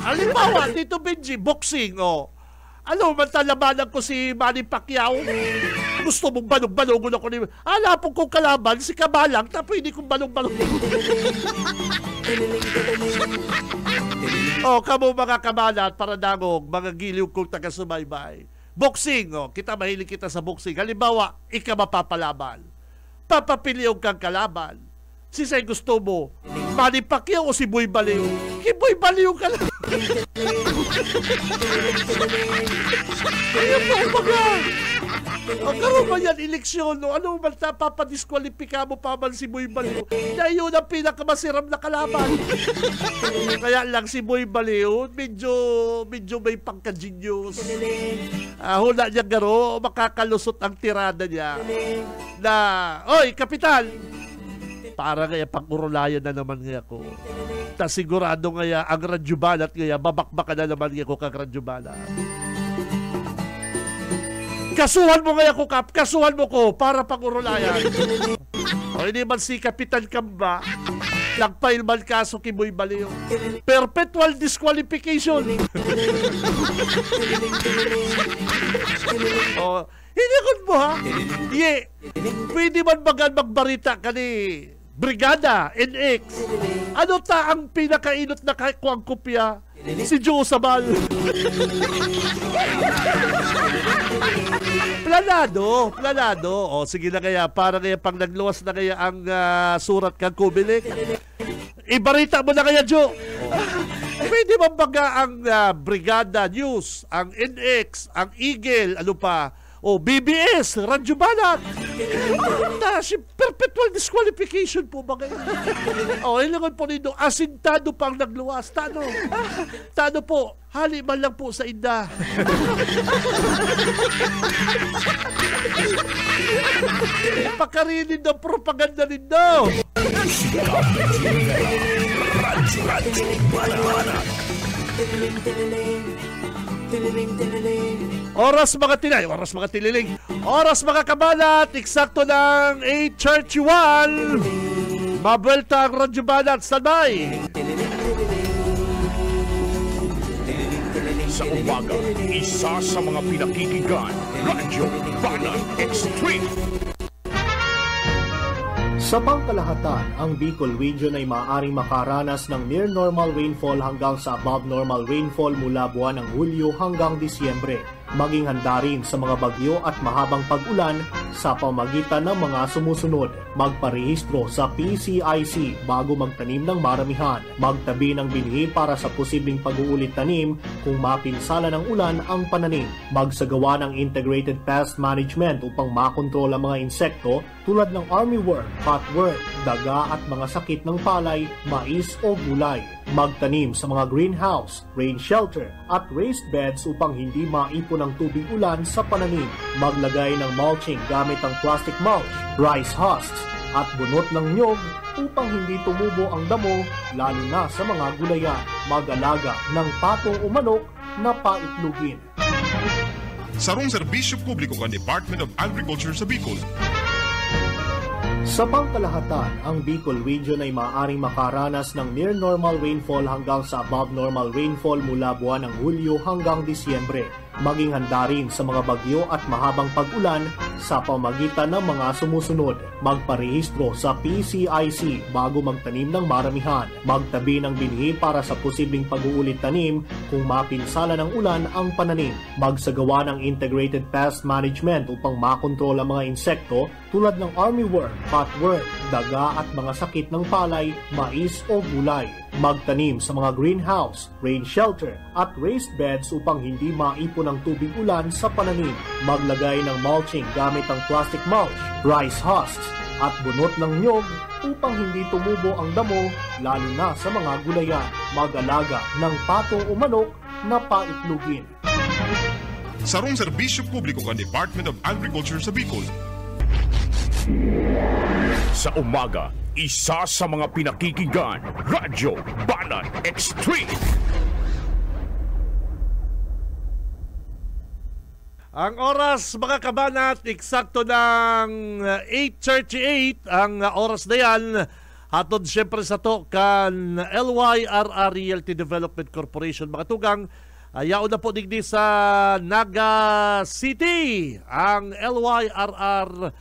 Halimbawa, dito Benji, boxing, ano man talabanan ko si Manny Pacquiao? Gusto mong balong-balongon ako ni... Hanapon kong kalaban, si Kabalang, tapos hindi kong balong-balong. Kamo mga kabalat, para dangog, mga giliw kong taga-subaybay. Boxing, kita mahilig kita sa boxing. Halimbawa, ika mapapalaban. Papapiliw kang kalaban. Sisay gusto mo, Manny Pacquiao o si Boy Baliw? Si Boy Baliw ka lang. Ayun po, baga. Karoon ba yan, eleksyon, ano man papadiskwalipika mo pa man si Boy Baliw? Dahil yun ang pinakamasiram na kalaban. Kaya lang si Boy Baliw, medyo may pangka-genius. Hula niya garo, makakalusot ang tirada niya. Na, oy, kapitan! Para kaya pang-urulayan na naman nga ako. Ta sigurado nga ang Radyo Banat nga, babakbaka na naman nga ako kag Radyo Banat. Kasuhan mo nga ako, Kap. Kasuhan mo ko para pang-urulayan. O hindi man si Kapitan Kamba, nagpail man kaso kay Boy Baliw. Perpetual disqualification. Hindi ko mo ha? Pwede man magbarita ka ni Brigada, NX. Ano ta ang pinakainot na kuwang kopya? Si Joe Sabal. Planado. Sige na kaya, para kaya pang nagluwas na kaya ang surat kang kubilik. Ibarita mo na kaya, Joe. Pwede ba baga ang Brigada News, ang NX, ang Eagle, ano pa, BBS, Radyo Banat. Si perpetual disqualification po ba kayo? Ilangan po nito, asintado pang nagluwas. Tano po, hali man lang po sa inda. Pakarinin ng propaganda rin daw. Radyo Banat. Oras mga tinay, oras mga tililing, oras mga kabanat, eksakto ng 8:31. Mabuelta ang Radyo Banat, standby. Sa umaga, isa sa mga pinakikinggan, Radyo Banat Extreme. Sa pangkalahatan, ang Bicol Region ay maaaring makaranas ng near normal rainfall hanggang sa above normal rainfall mula buwan ng Hulyo hanggang Disyembre. Maging handa rin sa mga bagyo at mahabang pag-ulan sa pamagitan ng mga sumusunod. Magparehistro sa PCIC bago magtanim ng maramihan. Magtabi ng binhi para sa posibleng pag-uulit tanim kung mapinsala ng ulan ang pananim. Magsagawa ng integrated pest management upang makontrol ang mga insekto tulad ng armyworm, cutworm, daga at mga sakit ng palay, mais o gulay. Magtanim sa mga greenhouse, rain shelter at raised beds upang hindi maipon ang tubig ulan sa pananim. Maglagay ng mulching gamit ang plastic mulch, rice husks at bunot ng nyog upang hindi tumubo ang damo lalo na sa mga gulayan. Mag-alaga ng patong o manok na paitlugin. Sarong serbisyo publiko ng Department of Agriculture sa Bicol. Sa pangkalahatan, ang Bicol Region ay maaaring makaranas ng near normal rainfall hanggang sa above normal rainfall mula buwan ng Hulyo hanggang Disyembre. Maging handa rin sa mga bagyo at mahabang pag-ulan sa pamagitan ng mga sumusunod. Magparehistro sa PCIC bago magtanim ng maramihan. Magtabi ng binhi para sa posibleng pag-uulit tanim kung mapinsala ng ulan ang pananim. Magsagawa ng integrated pest management upang makontrol ang mga insekto tulad ng armyworm, cutworm, daga at mga sakit ng palay, mais o gulay. Magtanim sa mga greenhouse, rain shelter at raised beds upang hindi maipon ang tubig ulan sa pananim. Maglagay ng mulching gamit ang plastic mulch, rice husks at bunot ng nyog upang hindi tumubo ang damo lalo na sa mga gulayan. Mag-alaga ng pato o manok na paitlugin. Sarong serbisyo publiko ng Department of Agriculture sa Bicol. Sa umaga, isa sa mga pinakikinggan, Radyo Banat Extreme. Ang oras mga kabanat, eksakto ng 8:38 ang oras na yan. Hatod siyempre sa to kan LYRR Realty Development Corporation. Mga tugang, ayaw na po digdi sa Naga City ang LYRR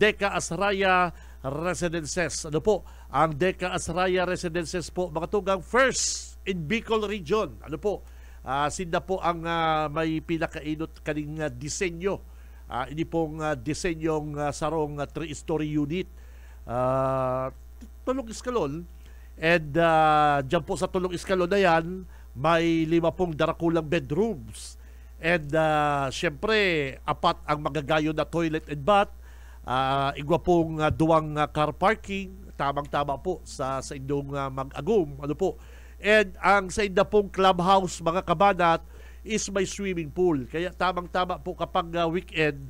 Deca Asraya Residences. Ano po? Ang Deca Asraya Residences po, mga tugang, first in Bicol Region. Ano po? Sinda po ang may pinakainot kaning disenyo. Ini pong disenyong sarong 3-story unit. Tulong iskalon. And dyan po sa tulong iskalon na yan, may 5 pong darakulang bedrooms. And syempre, 4 ang magagayo na toilet and bath. Igwa pong duwang car parking, tamang-tama po sa inyong mag-agum. Ano po? And ang sa inda pong clubhouse, mga kabanat, is may swimming pool. Kaya tamang-tama po kapag weekend,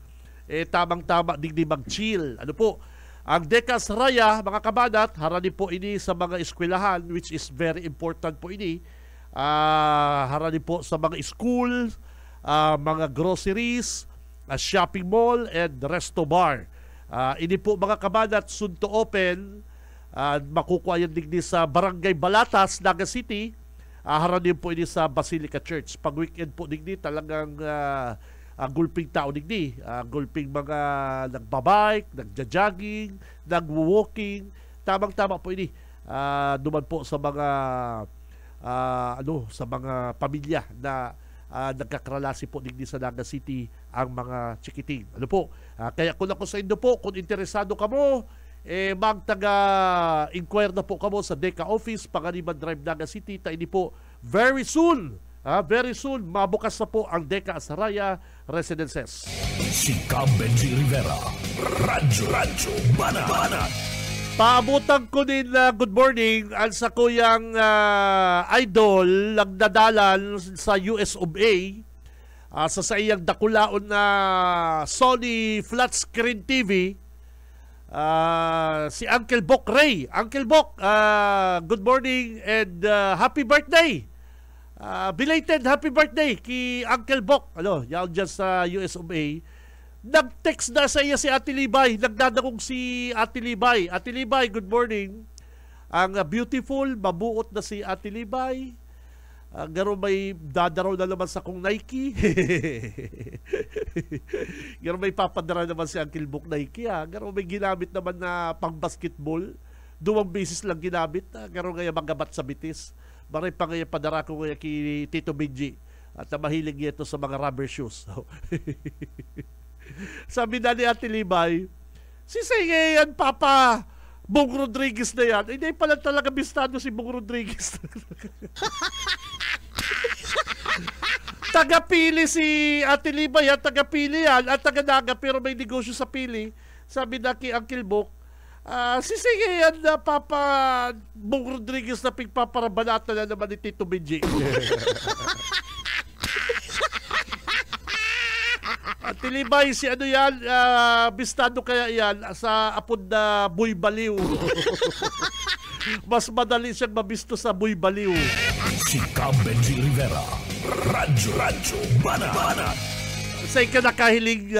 tamang-tama digdi mag-chill. Ano po? Ang Deca Asraya, mga kabanat, harani po ini sa mga eskwelahan, which is very important po ini. Harani po sa mga school, mga groceries, shopping mall, and resto bar. Ini po mga kabanat, soon to open. Makukuha yan digdi sa Barangay Balatas, Naga City. Haranin po ini sa Basilica Church. Pag weekend po digdi, talagang gulping tao digdi. Gulping mga nagbabike, nagja-jogging, nagwo-walking. Tamang-tama po ini. Duman po sa mga sa mga pamilya na nagkakralasi po digdi sa Naga City ang mga chikiting. Ano po? Kaya kung ako sa inyo po, kung interesado ka mo, magtaga-inquire na po kamo sa Deca Office, Panganiban Drive, Naga City. Taini po, very soon, mabukas na po ang Deca Asraya Residences. Si Benji Rivera, Radyo Banat. Paabutan ko din good morning ang sa kuyang idol nagdadalan sa US of A sa iyang dakulaon na Sony flat screen TV. Si Uncle Bok Ray. Uncle Bok, good morning and happy birthday. Belated happy birthday kay Uncle Bok. Yan dyan sa US of A. Nag-text na sa iya si Ate Libay. Nagdadakong si Ate Libay. Ate Libay, good morning. Ang beautiful, mabuot na si Ate Libay. Garo may dadaraw na naman sa kong Nike. Garo may papadara naman si Uncle Bok Nike. Garo may ginamit naman na pang basketball. 2 beses lang ginamit. Garo ngaya magabat sa bitis. Maray pa ngaya padara ko ngaya kay Tito Benji. At mahilig niya ito sa mga rubber shoes. Sabi na ni Ate Libay, si sige yan, Papa. Bong Rodriguez na yan. Hindi pala talaga bistado si Bong Rodriguez. Taga-pili si Ate Libay yan. Taga-pili yan. At taga-naga pero may negosyo sa pili. Sabi na kay Uncle Bok, si sige yan na Papa Bong Rodriguez na pigpaparabanata na naman ni Tito Benji. At Libay, si ano yan, bistado kaya yan sa apod na Boy Baliw. Mas madali siyang mabisto sa Boy Baliw. Si Benji Rivera, Radyo Banat. Sa'y ka nakahiling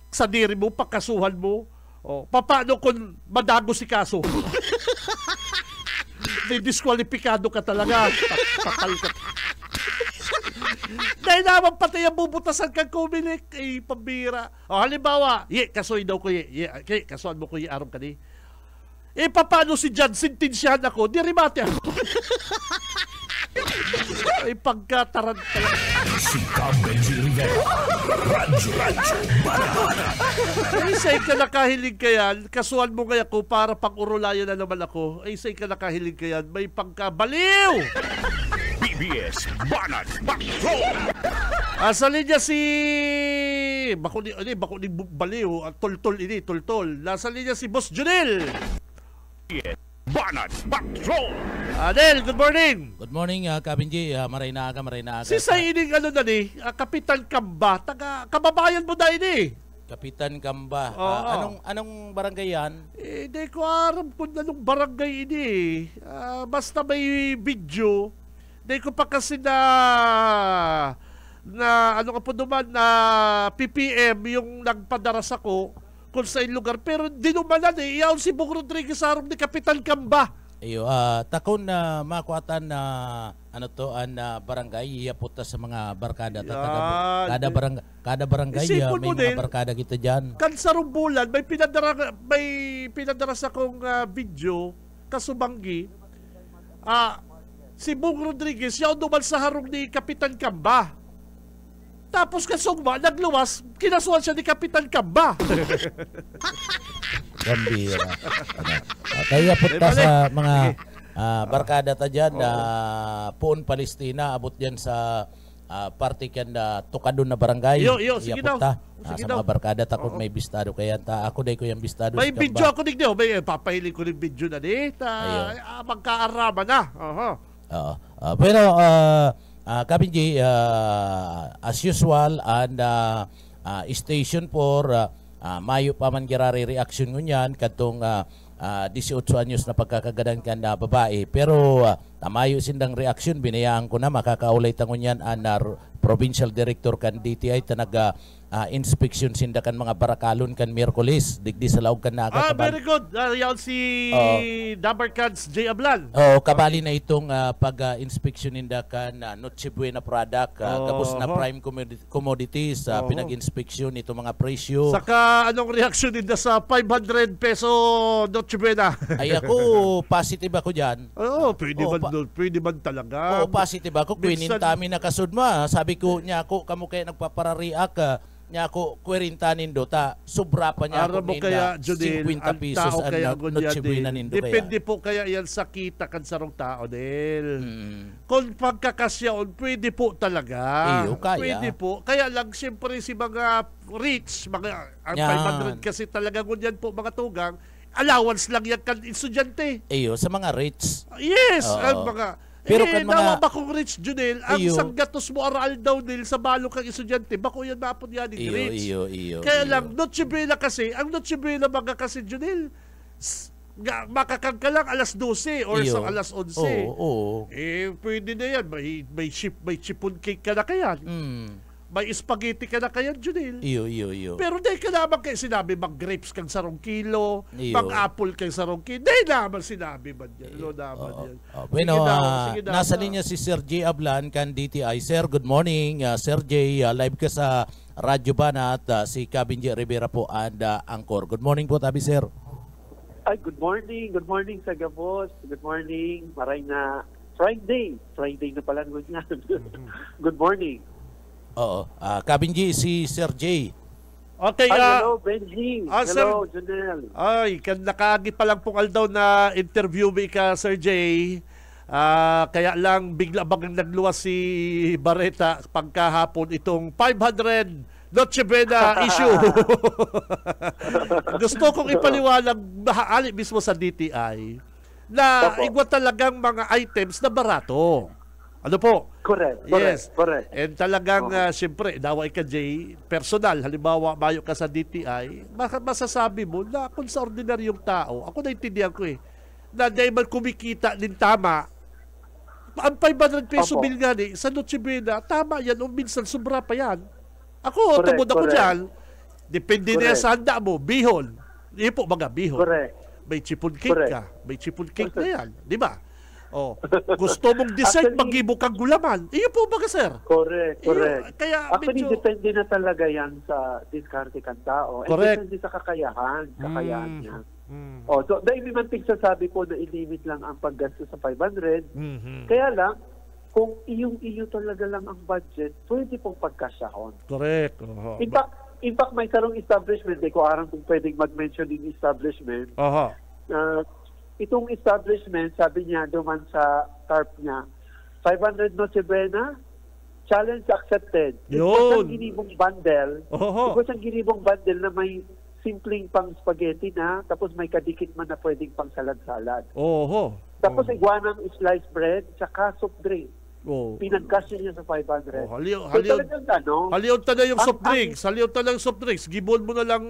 sa diri mo, pakasuhan mo. Paano kung madago si kaso? Diskwalipikado ka talaga. Takal ka. Dahil naman pati yung bubutasan kang kumilik, pambira. Halimbawa, kasoy daw ko kasuan mo ko aram ka ni. Paano si John, sintensyahan ako, di rimate ako. Pagkatarantala. Si Benji Rivera, Radyo Banat. Isa'y ka nakahilig ka yan, kasuan mo kaya ko para pang-urulayan na naman ako. Isa'y ka nakahilig ka yan, may pagkabaliw! BBS Banat Patrol! Sa linya si bako ni Baliw, tol-tol ini, tol-tol. Nasa linya si Boss Junel. Banat Patrol! Adel, good morning. Good morning, Kabinji. Maray na aga. Si sa ining Kapitan Kamba, kababayan mo na ini. Kapitan Kamba. Anong barangay yan? Hindi ko aram kung anong barangay ini. Basta may video. Hindi ko pa kasi na PPM yung nagpadaras ako kung sa lugar. Pero dinumanan iyaw si Bong Rodriguez arong ni Kapitan Kamba. Iyo, takon na makuatan na barangay iyaputa sa mga barkada. Kada barangay may mga barkada kita dyan. Kan sa Rumbulan, may pinadara sa kong video kasubanggi. Si Bong Rodriguez, yaw duman sa harong ni Kapitan Kamba. Tapos kasugma, nagluwas, kinasuhan siya ni Kapitan Kamba. Gambira. Kaya punta sa mga barkada ta dyan na Puon Palestina, abot dyan sa party kan na Tukadon na barangay. Sige daw. Sa mga barkada takot may bistado kaya ako day ko yung bistado. May video ako digdi. May papahiling ko ng video na di. Magkaarama na. Pero Kabinji, as usual and station for mayo pa man girari reaction ngunyan katong 18 anyos na pagkakagadan kan na babae pero tamayo sindang reaction binayaan ko na makakaulay tangunyan an provincial director kan DTI tanag inspection sinda kan mga barakalon kan Miyerkules digdi sa laog kan naga very good. Yan si Dabarkads J. Ablan. Kabali na itong pag-inspection ninda kan Noche Buena product tapos na prime commodities pinag-inspection itong mga presyo. Saka anong reaction ninda sa 500 peso Noche Buena? Ay ako positive ako diyan. Pwede man talaga. Positive ako kwinintami na kasudma. Sabi ko niya ako kamo kay nagpaparariak niya ako kwerintanin do ta sobra pa niya ako kaya 50 pesos ang Noche Buena nindo kaya. Depende po kaya yan sa kita kan sarong tao del. Kung pagkakasyaon pwede po talaga. Kaya. Pwede po. Kaya lang siyempre si mga rich, mga 500 kasi talaga ngunyan po mga tugang allowance lang yan kan estudyante. Sa mga rich. Yes, ang mga pero kan mga bakong rich Junel, ang sanggatos mo aral daw nil sa balong kang estudyante, bako yan mapon yan rich. Kaya lang Noche Buena kasi, ang Noche Buena mga kasi Junel, makakang ka lang alas 12 or Iyo. sa alas 11. Oo. Pwede na yan. May chipon cake ka na kaya. May spaghetti ka na kaya, Junil. Iyo. Pero di ka naman kayo sinabi, mag-grapes kang 1 kilo, Iyo. mag-apple kang 1 kilo. Di naman sinabi man yan. Ano naman yan. Bueno, Sige na. nasa linya si Sir J. Ablan, kan DTI. Sir, good morning. Sir J, live ka sa Radyo Banat. Si Cabin J. Rivera po and Angkor. Good morning po, Tabi, Sir. Ay, good morning. Good morning sa Gabos. Good morning. Maray na Friday. Friday na pala naman yan. Good morning. Oo. Cabin J, si Sir J. Okay, hello, Benji. Sir, Hello, Janelle. ay, nakagi pa lang pong aldaw na interview ka, Sir J. Kaya lang bigla bang nagluwas si Barreta pagkahapon itong 500 Noche Buena issue. Gusto kong ipaliwanag ali mismo sa DTI na igwa talagang mga items na barato. Ano po? Correct. Yes. Correct. And talagang, siyempre, daway ka, Jay, personal, halimbawa, mayo ka sa DTI, masasabi mo na kung sa ordinaryong tao, ako naintindihan ko na dahil man kumikita din tama, ang 500 peso bill nga sa Noche Buena, tama yan, o minsan sobra pa yan. Ako, tungod ako dyan, depende na yan sa handa mo, bihon. Hindi po mga bihon. Correct. May chipon cake ka. May chipon cake na yan. Di ba? Oh, gusto mong dessert, mag-ibo kang gulaman. Iyo po ba, sir? Correct. Kaya actually, medyo depende na talaga yan sa diskarte kang tao. Correct. Depende sa kakayahan niya. So, dahil naman sasabi ko na ilimit lang ang paggasto sa 500. Kaya lang, kung iyo talaga lang ang budget, pwede pong pagkasyahon. Correct. In fact, may sarong establishment, di ko aram kung pwedeng mag-mention yung establishment. Itong establishment, sabi niya, duman sa tarp niya, 500 Noche Buena, challenge accepted. Ito siyang ginibong bundle na may simpleng pang spaghetti na, tapos may kadikit man na pwedeng pang salad-salad. Tapos iguanang sliced bread, tsaka soft drink. Pinagkasya niya sa 500. Haliw ta na yung soft drinks. Gibon mo na lang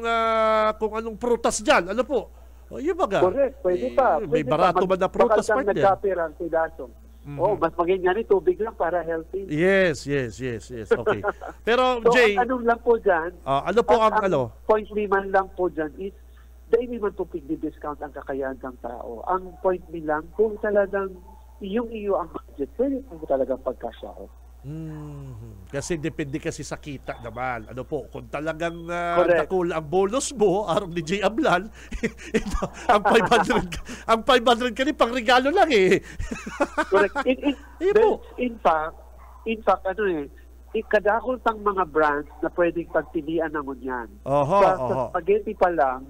kung anong prutas dyan. Ano po? Yung baga. Correct, pwede pa. May barato ba na prutas pa dyan? Nagkapirang pidaso. Mas maging nga tubig lang para healthy. Yes. Okay. Pero, so, Jay, anong lang po dyan? Ano po ang point liman lang po dyan is, dahil naman po pigdi-discount ang kakayahan ng tao. Ang point me lang, kung talagang iyo ang budget, pwede po talagang pagkasyaho. Kasi depende kasi sa kita naman. Ano po, kung talagang nakula ang bonus mo, araw ni J. Ablan, ang 500 ka rin, pang regalo lang Correct. In fact, kadakol tang mga brands na pwedeng pagpilian naman yan. Sa spaghetti pa lang,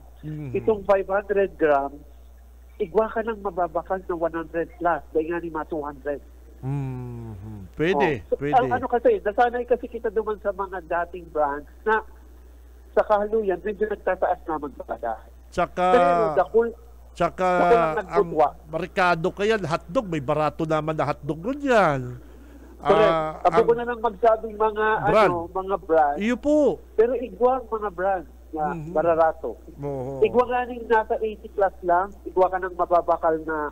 itong 500 grams, igwa ka ng mababakal na 100 plus, dahil nga ni mga 200. Pwede. Kasi, nasanay kasi kita duman sa mga dating brands na sa kahaluyan, medyo nagtataas na magpapadahin. Tsaka ang marikado kaya, hotdog, may barato naman na hotdog nun yan. Correct. Ako ko na lang magsabing mga brand. Iyo po. Pero igwa ang mga brand na bararato. Igwa nga ning nasa 80 plus lang, igwa ka ng mababakal na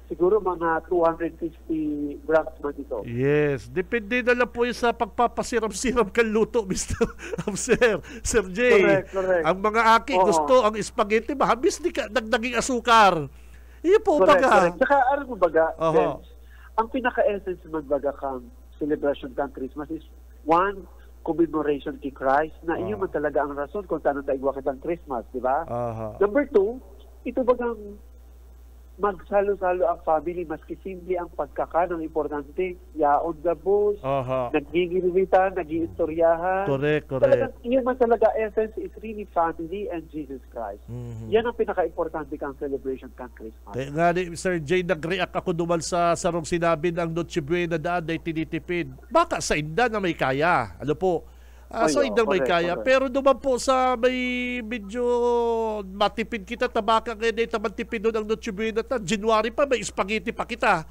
siguro mga 250 grams man ito. Yes. Depende na lang po yung sa pagpapasiram-siram kang luto, Mr. Sir J. Correct. Ang mga aki gusto, ang spaghetti, mahabis di ka nagdaging asukar. Iyo po, correct. Saka, ano mo baga, ang pinaka-essence man baga kang celebration kang Christmas is one, commemoration kay Christ, na iyo man talaga ang rason kung saan tayo kitang Christmas, di ba? Number two, ito bagang magsalo-salo ang family, maski simple ang pagkakanang importante. Yaon gabos, nagigilitan, nag-iistoryahan. Correct. Talagang, yun man talaga, essence is really family and Jesus Christ. Yan ang pinaka-importante kang celebration kang Christmas. Kaya nga ni Sir Jay, nag-react ako duman sa sarong sinabi ng Noche Buena daan ay tinitipid. Baka sa inda na may kaya. Ano po? So hindi may kaya. Pero naman po sa may medyo matipid kita, tabaka ngayon ay tamantipid doon ang Noche Buena. January pa, may spaghetti pa kita.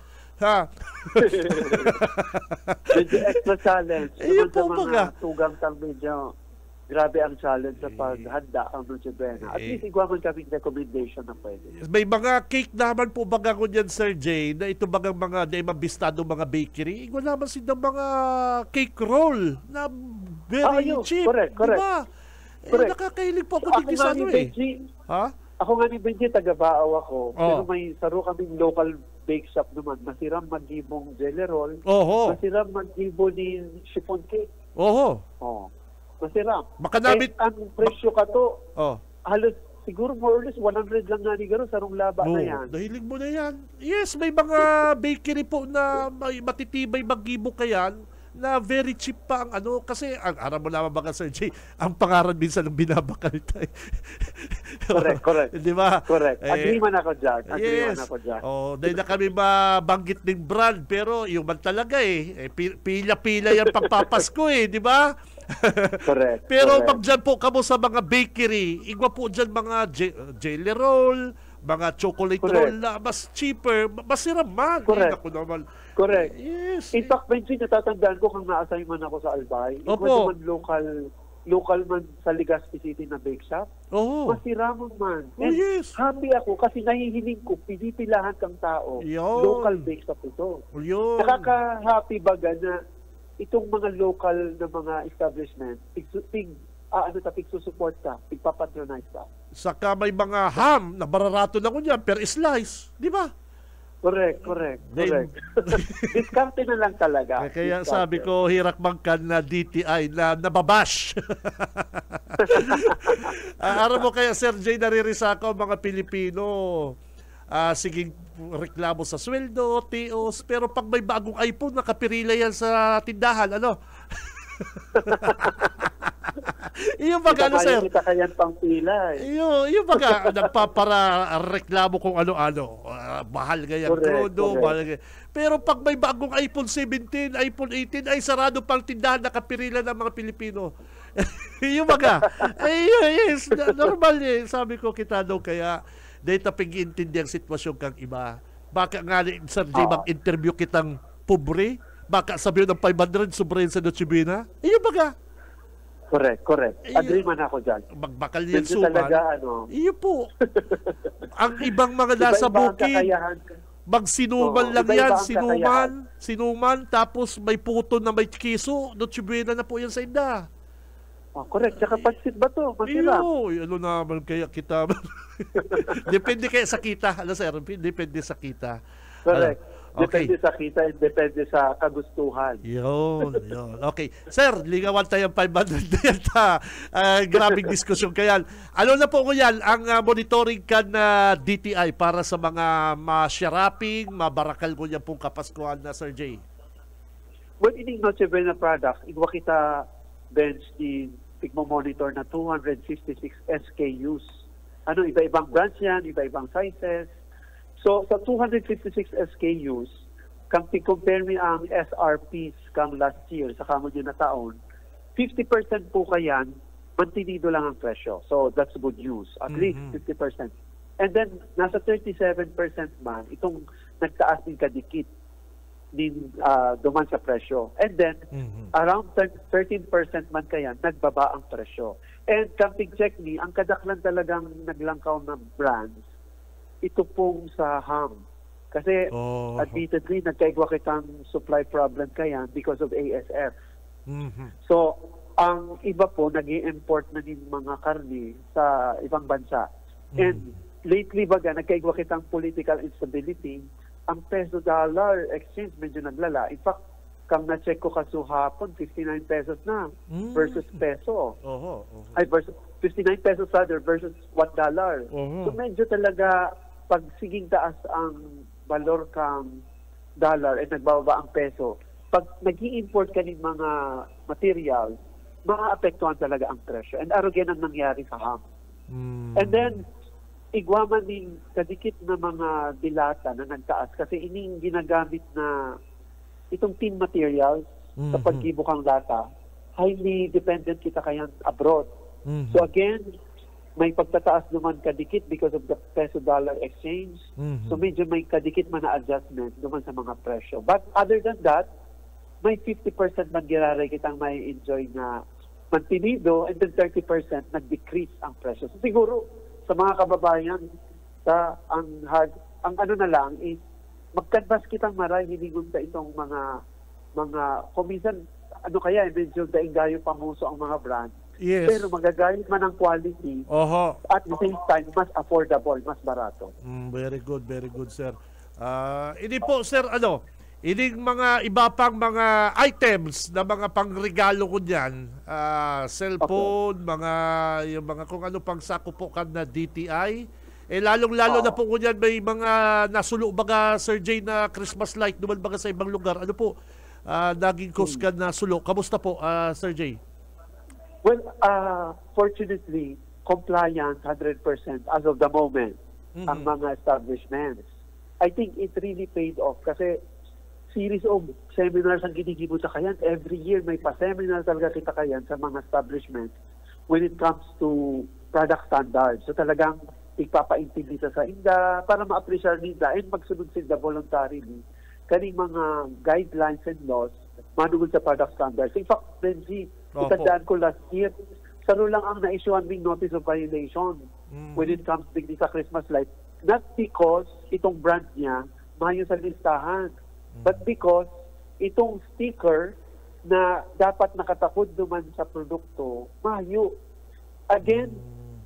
Medyo extra challenge. Ayun po mga tugang tang medyo grabe ang challenge sa paghanda ang Noche Buena. At least igwaman kaming recommendation na pwede. May mga cake naman po baga ko dyan, Sir Jay, na ito bagang mga di mabistado mga bakery. Igwa naman silang mga cake roll na very cheap. Correct. Diba? Correct. Nakakahilig po ako dito sa ano eh. Ha? Ako nga ni Benji, taga-Baaw ako. Pero may saro kaming local bake shop naman. Masirang mag-ibong jelly roll. Masirang mag-ibo ni chiffon cake. Masirang. Ang presyo ka to, halos siguro more or less 100 lang nga ni Garo, sarong laba na yan. Dahilig mo na yan. Yes, may mga bakery po na may matitibay mag-ibo kayan na very cheap pa ang ano. Kasi, aram mo naman baka, Sir Jay, ang pangaran minsan ng binabakal tayo. Correct. Di ba? Correct. Agree man ako dyan. Dahil na kami mabanggit ng brand, pero yung man talaga pila-pila yung pagpapasko di ba? Correct. Pero pag dyan po kamo sa mga bakery, igwa po dyan mga jelly roll, mga chocolate roll na mas cheaper, masira man. Correct. Correct. Yes. In fact, Benji, natatandaan ko kung na-assign man ako sa Albay. Ikaw naman local man sa Legazpi City na bake shop. Masira mo man. And happy ako kasi nahihiling ko, pinipilahan kang tao. Local bake shop ito. Nakaka-happy baga na itong mga local na mga establishment, pigsusupport ka, pigpapatronize ka. Saka may mga ham na bararato na ko dyan per slice. Di ba? Correct. Discount na lang talaga. Kaya sabi ko, hirak bangkan na DTI na nababash. Aram mo kaya, Sir Jay, naririsa ko mga Pilipino. Sige, reklamo sa sweldo, TOs, pero pag may bagong iPhone, nakapirila yan sa tindahan, ano? Iyo baga ano, sir? Kita kayan pang pila. Iyo baga nagpapara reklamo kung ano-ano. Mahal ganyan crudo, pero pag may bagong iPhone 17, iPhone 18 ay sarado pang tindahan, nakapirila ng mga Pilipino. Iyo baga. Yes, normal sabi ko kita daw kaya data pag-iintindi ang sitwasyon kang iba. Baka nga Sir Jay, mag-interview kitang pobre, baka sabihin ng 500 sobrahin sa Noche Buena. Iyo baga. Correct. Agree man ako dyan. Magbakal niyan suman. Iyo po. Ang ibang mga nasa bukid, magsinuman lang yan, sinuman, tapos may puto na may kiso, Noche Buena na po yan sa inda. Correct. Tsaka pansit ba to? Masira. Ano naman kaya kita? Depende kaya sa kita. Alam sir, depende sa kita. Correct. Depende sa kita and depende sa kagustuhan. Yun. Okay. Sir, lingawan tayong 500 na yan. Grabing diskusyon kaya. Ano na po ko yan, ang monitoring ka na DTI para sa mga ma-shopping, mabarakal ko yan pong kapaskuhan na, Sir Jay? When ining Noche Buena products, igwa kita bench din, tigmo-monitor na 256 SKUs. Iba-ibang brands yan, iba-ibang sizes. So, sa 256 SKUs, kung compare mi ang SRPs kang last year sa kamo na taon, 50% po kayan, mantinido lang ang presyo. So, that's good news. At least 50%. And then, nasa 37% man, itong nagtaas din kadikit din duman sa presyo. And then, around 13% man kayan, nagbaba ang presyo. And kung check ni, ang kadaklan talagang naglangkaw na brands, ito pong sa ham. Kasi admittedly, nagkaigwa kitang supply problem kaya because of ASF. So, ang iba po, nag-i-import na din mga karne sa ibang bansa. And lately baga, nagkaigwa kitang political instability, ang peso-dollar exchange medyo naglala. In fact, kung na-check ko kasuhapon, 59 pesos na versus peso. Ay, versus 59 pesos versus $1. So medyo talaga pag siging taas ang valor kang dollar at nagbababa ang peso, pag nag-i-import ka ng mga materials, maaapektuhan talaga ang presyo. And arugyan ang nangyari sa ham. And then, igwaman ng kadikit na mga dilata na nagtaas kasi ining ginagamit na itong tin materials sa paggibukang lata, highly dependent kita kayan abroad. So again, may pagtataas naman kadikit because of the peso-dollar exchange. So medyo may kadikit man na adjustment naman sa mga presyo. But other than that, may 50% man giraray kitang may enjoy na mantinido, and then 30% nag-decrease ang presyo. So siguro sa mga kababayan, ang ano na lang is magkanbas kitang maray hinigon sa itong mga kumisan, ano kaya, medyo daing-gayo pamuso ang mga brand. Yes. Pero magagayos man ang quality, at the same time, mas affordable, mas barato. Very good, sir. Hindi po, sir, ini mga iba pang mga items na mga pangregalo ko diyan, cellphone, yung mga kung ano pang sakupukan na DTI. Lalong-lalo na po ko diyan may mga nasulo baga, Sir Jay, na Christmas light duman baga sa ibang lugar. Ano po, naging kusgan na sulo. Kamusta po, Sir Jay? Well, fortunately, compliance 100% as of the moment ang mga establishments. I think it really paid off kasi series of seminars ang ginigibot sa kayan. Every year may pa-seminar talaga kita kayan sa mga establishments when it comes to product standards. So talagang ipapa-intindi sa inda para ma-appreciate nila and magsunod sila voluntarily kaning mga guidelines and laws manungod sa product standards. In fact, Benji, itandaan ko last year, saro lang ang na-issuean ming notice of violation when it comes to sa Christmas light. Not because itong brand niya mayo sa listahan, but because itong sticker na dapat nakatakod duman sa produkto, mayo. Again,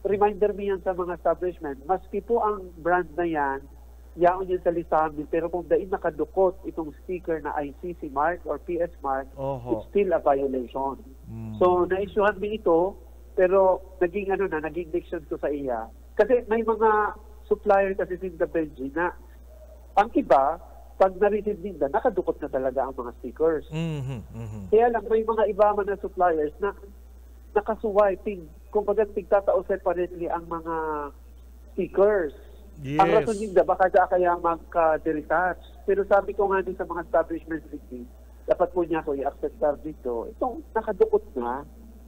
reminder mo yan sa mga establishment, maski po ang brand na yan, yaon yan sa listahan, pero kung dain nakadukot itong sticker na ICC mark or PS mark, it's still a violation. So, na-issuehan mo ito, pero naging diction ko sa iya. Kasi may mga supplier kasi sa Benji na ang iba, pag na-receive nila, nakadukot na talaga ang mga stickers. Kaya lang, may mga iba man na suppliers na nakasuwiping. Kung pagkat tigtatao separately ang mga stickers. Yes. Ang rason nila, baka kaya magka-detach. Pero sabi ko nga din sa mga establishments, dapat po niya ko i-acceptar dito. Itong nakadukot na,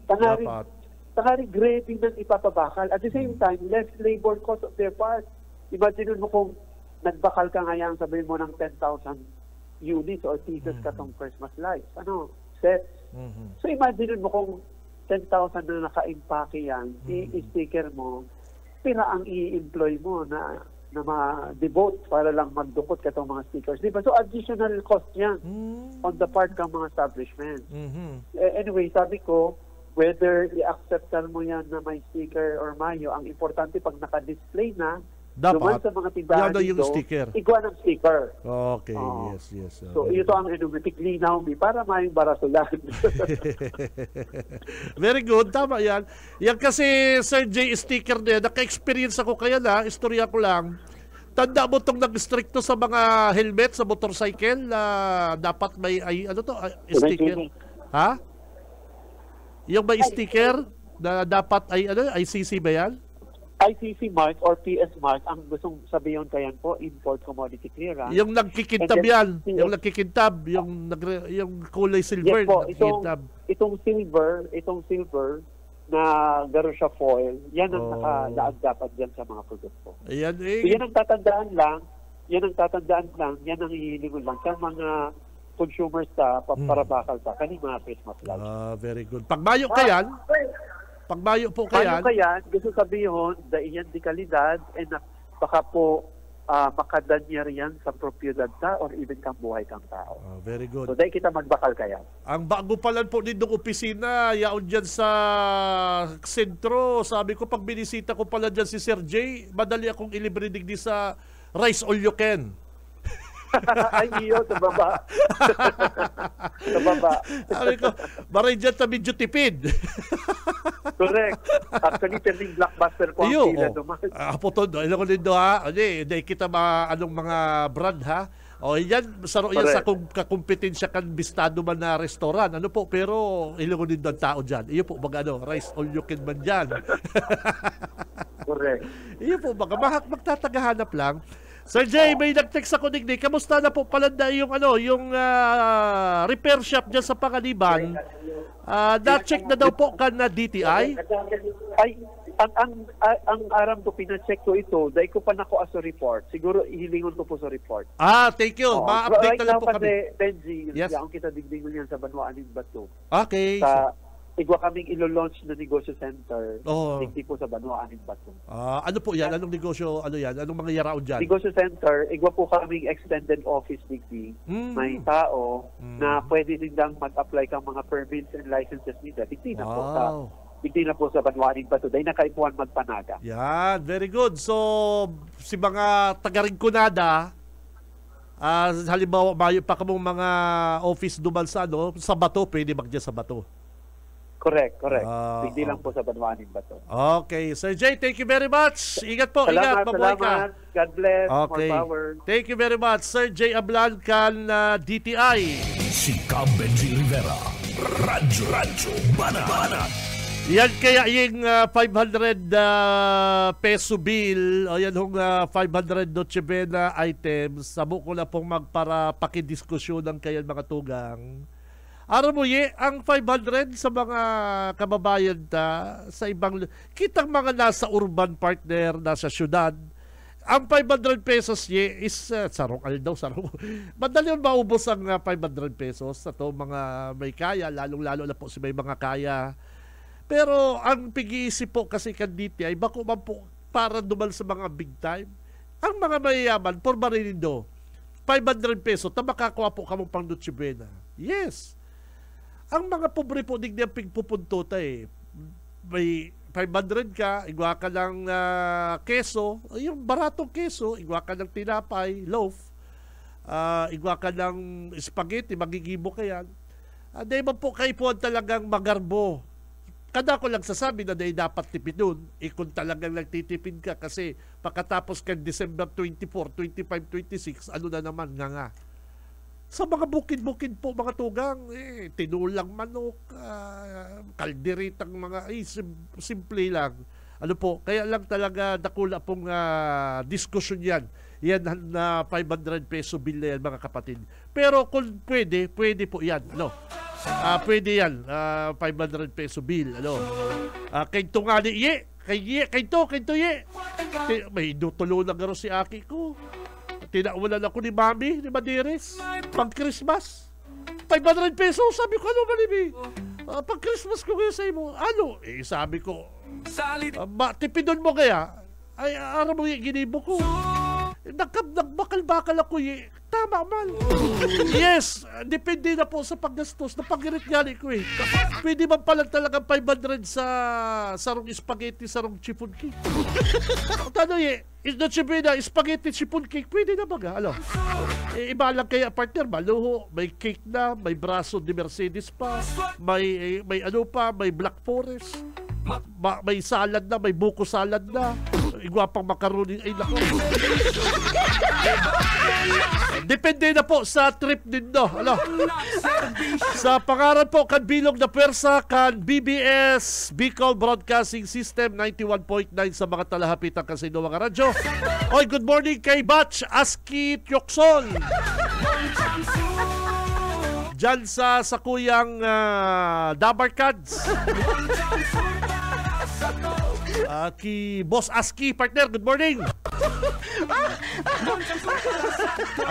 tangari grading ng ipapabakal. At the same time, less labor cost of their part. Imagine mo kung nagbakal ka ngayon, sabihin mo ng 10,000 units or pieces katong Christmas lights. Sets. So imagine mo kung 10,000 na naka-impake yan, i-sticker mo, pira ang i-employ mo na ma-devote para lang magdukot katong mga stickers. Diba? So additional cost yan on the part ng mga establishment. Anyway, sabi ko, whether i-acceptan mo yan na may sticker or mayo, ang importante pag naka-display na, dapat sa mga tindahan dito, igwa ng sticker. Okay, yes. So, ito ang tiklinaw para mayong barasulan. Very good, tama yan. Yan kasi, Sir J, sticker na yan, naka-experience ako kaya na, istorya ko lang. Tanda mo itong nag-stricto sa mga helmet sa motorcycle na dapat may, sticker. Ha? Yung may sticker na dapat ICC ba yan? ICC mark or PS mark, ang gustong sabihin kayan po, import commodity clearance. Yung nagkikintab yan. Yung nagkikintab. Yung kulay silver. Yes po, itong silver na garo siya foil, yan ang nakalaag dapat dyan sa mga produkto. Ayan, So, yan ang tatandaan lang, yan ang hihilingon lang sa mga consumers para bakal sa kaning mga Christmas lights. Very good. Pagbayo kayan, gusto sabihin, daiyan di kalidad, and baka po makadanyar yan sa propiedad or even kang buhay kang tao. Very good. So, dahil kita magbakal kaya. Ang bago pala po nitong opisina, yaon dyan sa sentro. Sabi ko, pag binisita ko pala dyan si Sir J, madali akong ilibre digdi sa rice all you can. Ay, iyo, sa baba. Sa baba. Sabi ko, maray dyan na medyo tipid. Correct. Actually, turning blockbuster po ang pila naman. Apo to, ilan ko din do ha. Hindi kita anong mga brand ha. O yan, saro yan sa kakumpetensya kan bistado man na restaurant. Ano po, pero ilan ko din do ang tao dyan. Iyo po, rice all you can man dyan. Correct. Iyo po, magtatagahanap lang. Sir Jay, may nag-text ako digdi. Kamusta na po pala yung repair shop dyan sa Panganiban? Na-check na daw po ka na DTI? Ay, ang aram ko, pina-check ko ito, dahil ko pa nako as a report. Siguro ihilingon ko po sa report. Thank you. Ma-update na lang po kami. Benji, yes. Yung kita digding yan sa Banwaan ng Bato. Okay. igwa kaming ilo-launch na negosyo center. Oo. Hindi po sa Banwa, Aning Bato. Ano po yan? Anong negosyo? Ano yan? Anong mga yaraon dyan? Negosyo center, igwa po kaming extended office digdi. May tao na pwede nilang mag-apply kang mga permits and licenses nila. Digdi na po sa Banwa, Aning Bato. Dahil nakaipuan magpanaga. Yan, very good. So, si mga taga-Rinconada, halimbawa, mayo pa kamong mga office dumal sa Bato, pwede magdya sa Bato. Correct. Hindi lang po sa Banwa, Aning Bato. Okay. Sir Jay, thank you very much. Ingat po. Salamat, Mabuhay ka. God bless. Okay. More power. Thank you very much. Sir Jay Ablancan, DTI. Si Cab Benji Rivera. Radyo Banat. Yan kaya yung 500 peso bill o yan hong 500 Noche Buena items. Sabo ko na pong pakidiskusyon ng kayan mga tugang. Aram mo ang 500 sa mga kababayan sa ibang, kitang mga nasa urban partner, nasa syudad, ang 500 pesos is sarong madali yun maubos ang 500 pesos sa to mga may kaya, lalong-lalo na po si may mga kaya. Pero ang pag-iisip po kasi kanditi ay bako man po para dumal sa mga big time. Ang mga mayayaman, por marinindo, 500 pesos, na makakuha po kamong pang Noche Buena. Yes. Ang mga pobre po, digdi ang pigpupunto may 500 ka, igwa ka ng keso, yung baratong keso, igwa ka ng tinapay, loaf, igwa ka ng spaghetti, magigibo ka yan. Dahil man po kayo po talagang magarbo. Kada ko lang sasabi na dapat tipid nun, kung talagang nagtitipid ka kasi pagkatapos kang December 24, 25, 26, ano na naman, nga. Sa mga bukid-bukid po, mga tugang, tinulang manok, kalderitang mga, simple lang. Ano po, kaya lang talaga dakula pong diskusyon yan. Yan na 500 peso bill na yan, mga kapatid. Pero kung pwede po yan. Pwede yan, 500 peso bill. Kay tungali, kay to, may dutulo na garo si Aki ko. Tinawalan ako ni Mami, ni Madiris, pang Christmas. 500 pesos, sabi ko, ano Malibi? Pag Christmas ko kayo sa imo, sabi ko, tipidon mo kaya? Ay, aram mo ginibo ko. Nagbakal-bakal ako tama man. Yes, depende na po sa paggastos. Napag-irit-gali ko Pwede man pala talaga 500 sa sarong spaghetti, sarong chiffon cake. Noche Buena, spaghetti, chiffon cake, pwede na baga. Iba lang kaya partner, maluho, may cake na, may braso de Mercedes pa, may Black Forest, may salad na, may buko salad na, igwapang macaroni, ay nako. Depende na po sa trip din sa pangaran po kan bilog na pwersa kan BBS Bicol Broadcasting System 91.9 sa mga talahapitang kasino mga radyo. Oy, good morning kay Batch Aski Tiokson. Diyan sa Sakuyang Dabarkads. Ki Boss Aski, partner, good morning.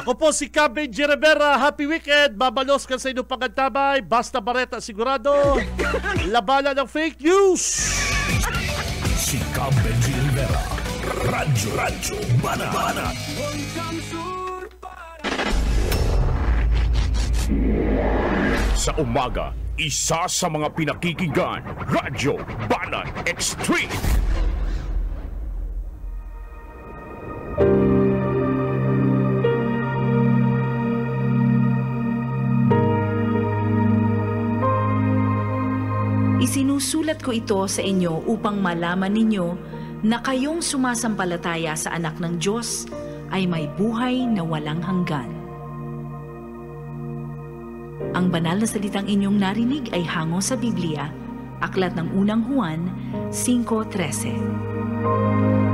Ako po si Cab Benji Rivera. Happy weekend. Babalos ka sa inyong pagantabay. Basta Bareta sigurado. Labanan ng fake news. Si Cab Benji Rivera. Radyo Banat. Sa umaga, isa sa mga pinakikinggan, Radyo Banat Extreme. Isinusulat ko ito sa inyo upang malaman ninyo na kayong sumasampalataya sa anak ng Diyos ay may buhay na walang hanggan. Ang banal na salitang inyong narinig ay hango sa Biblia, Aklat ng Unang Juan 5:13.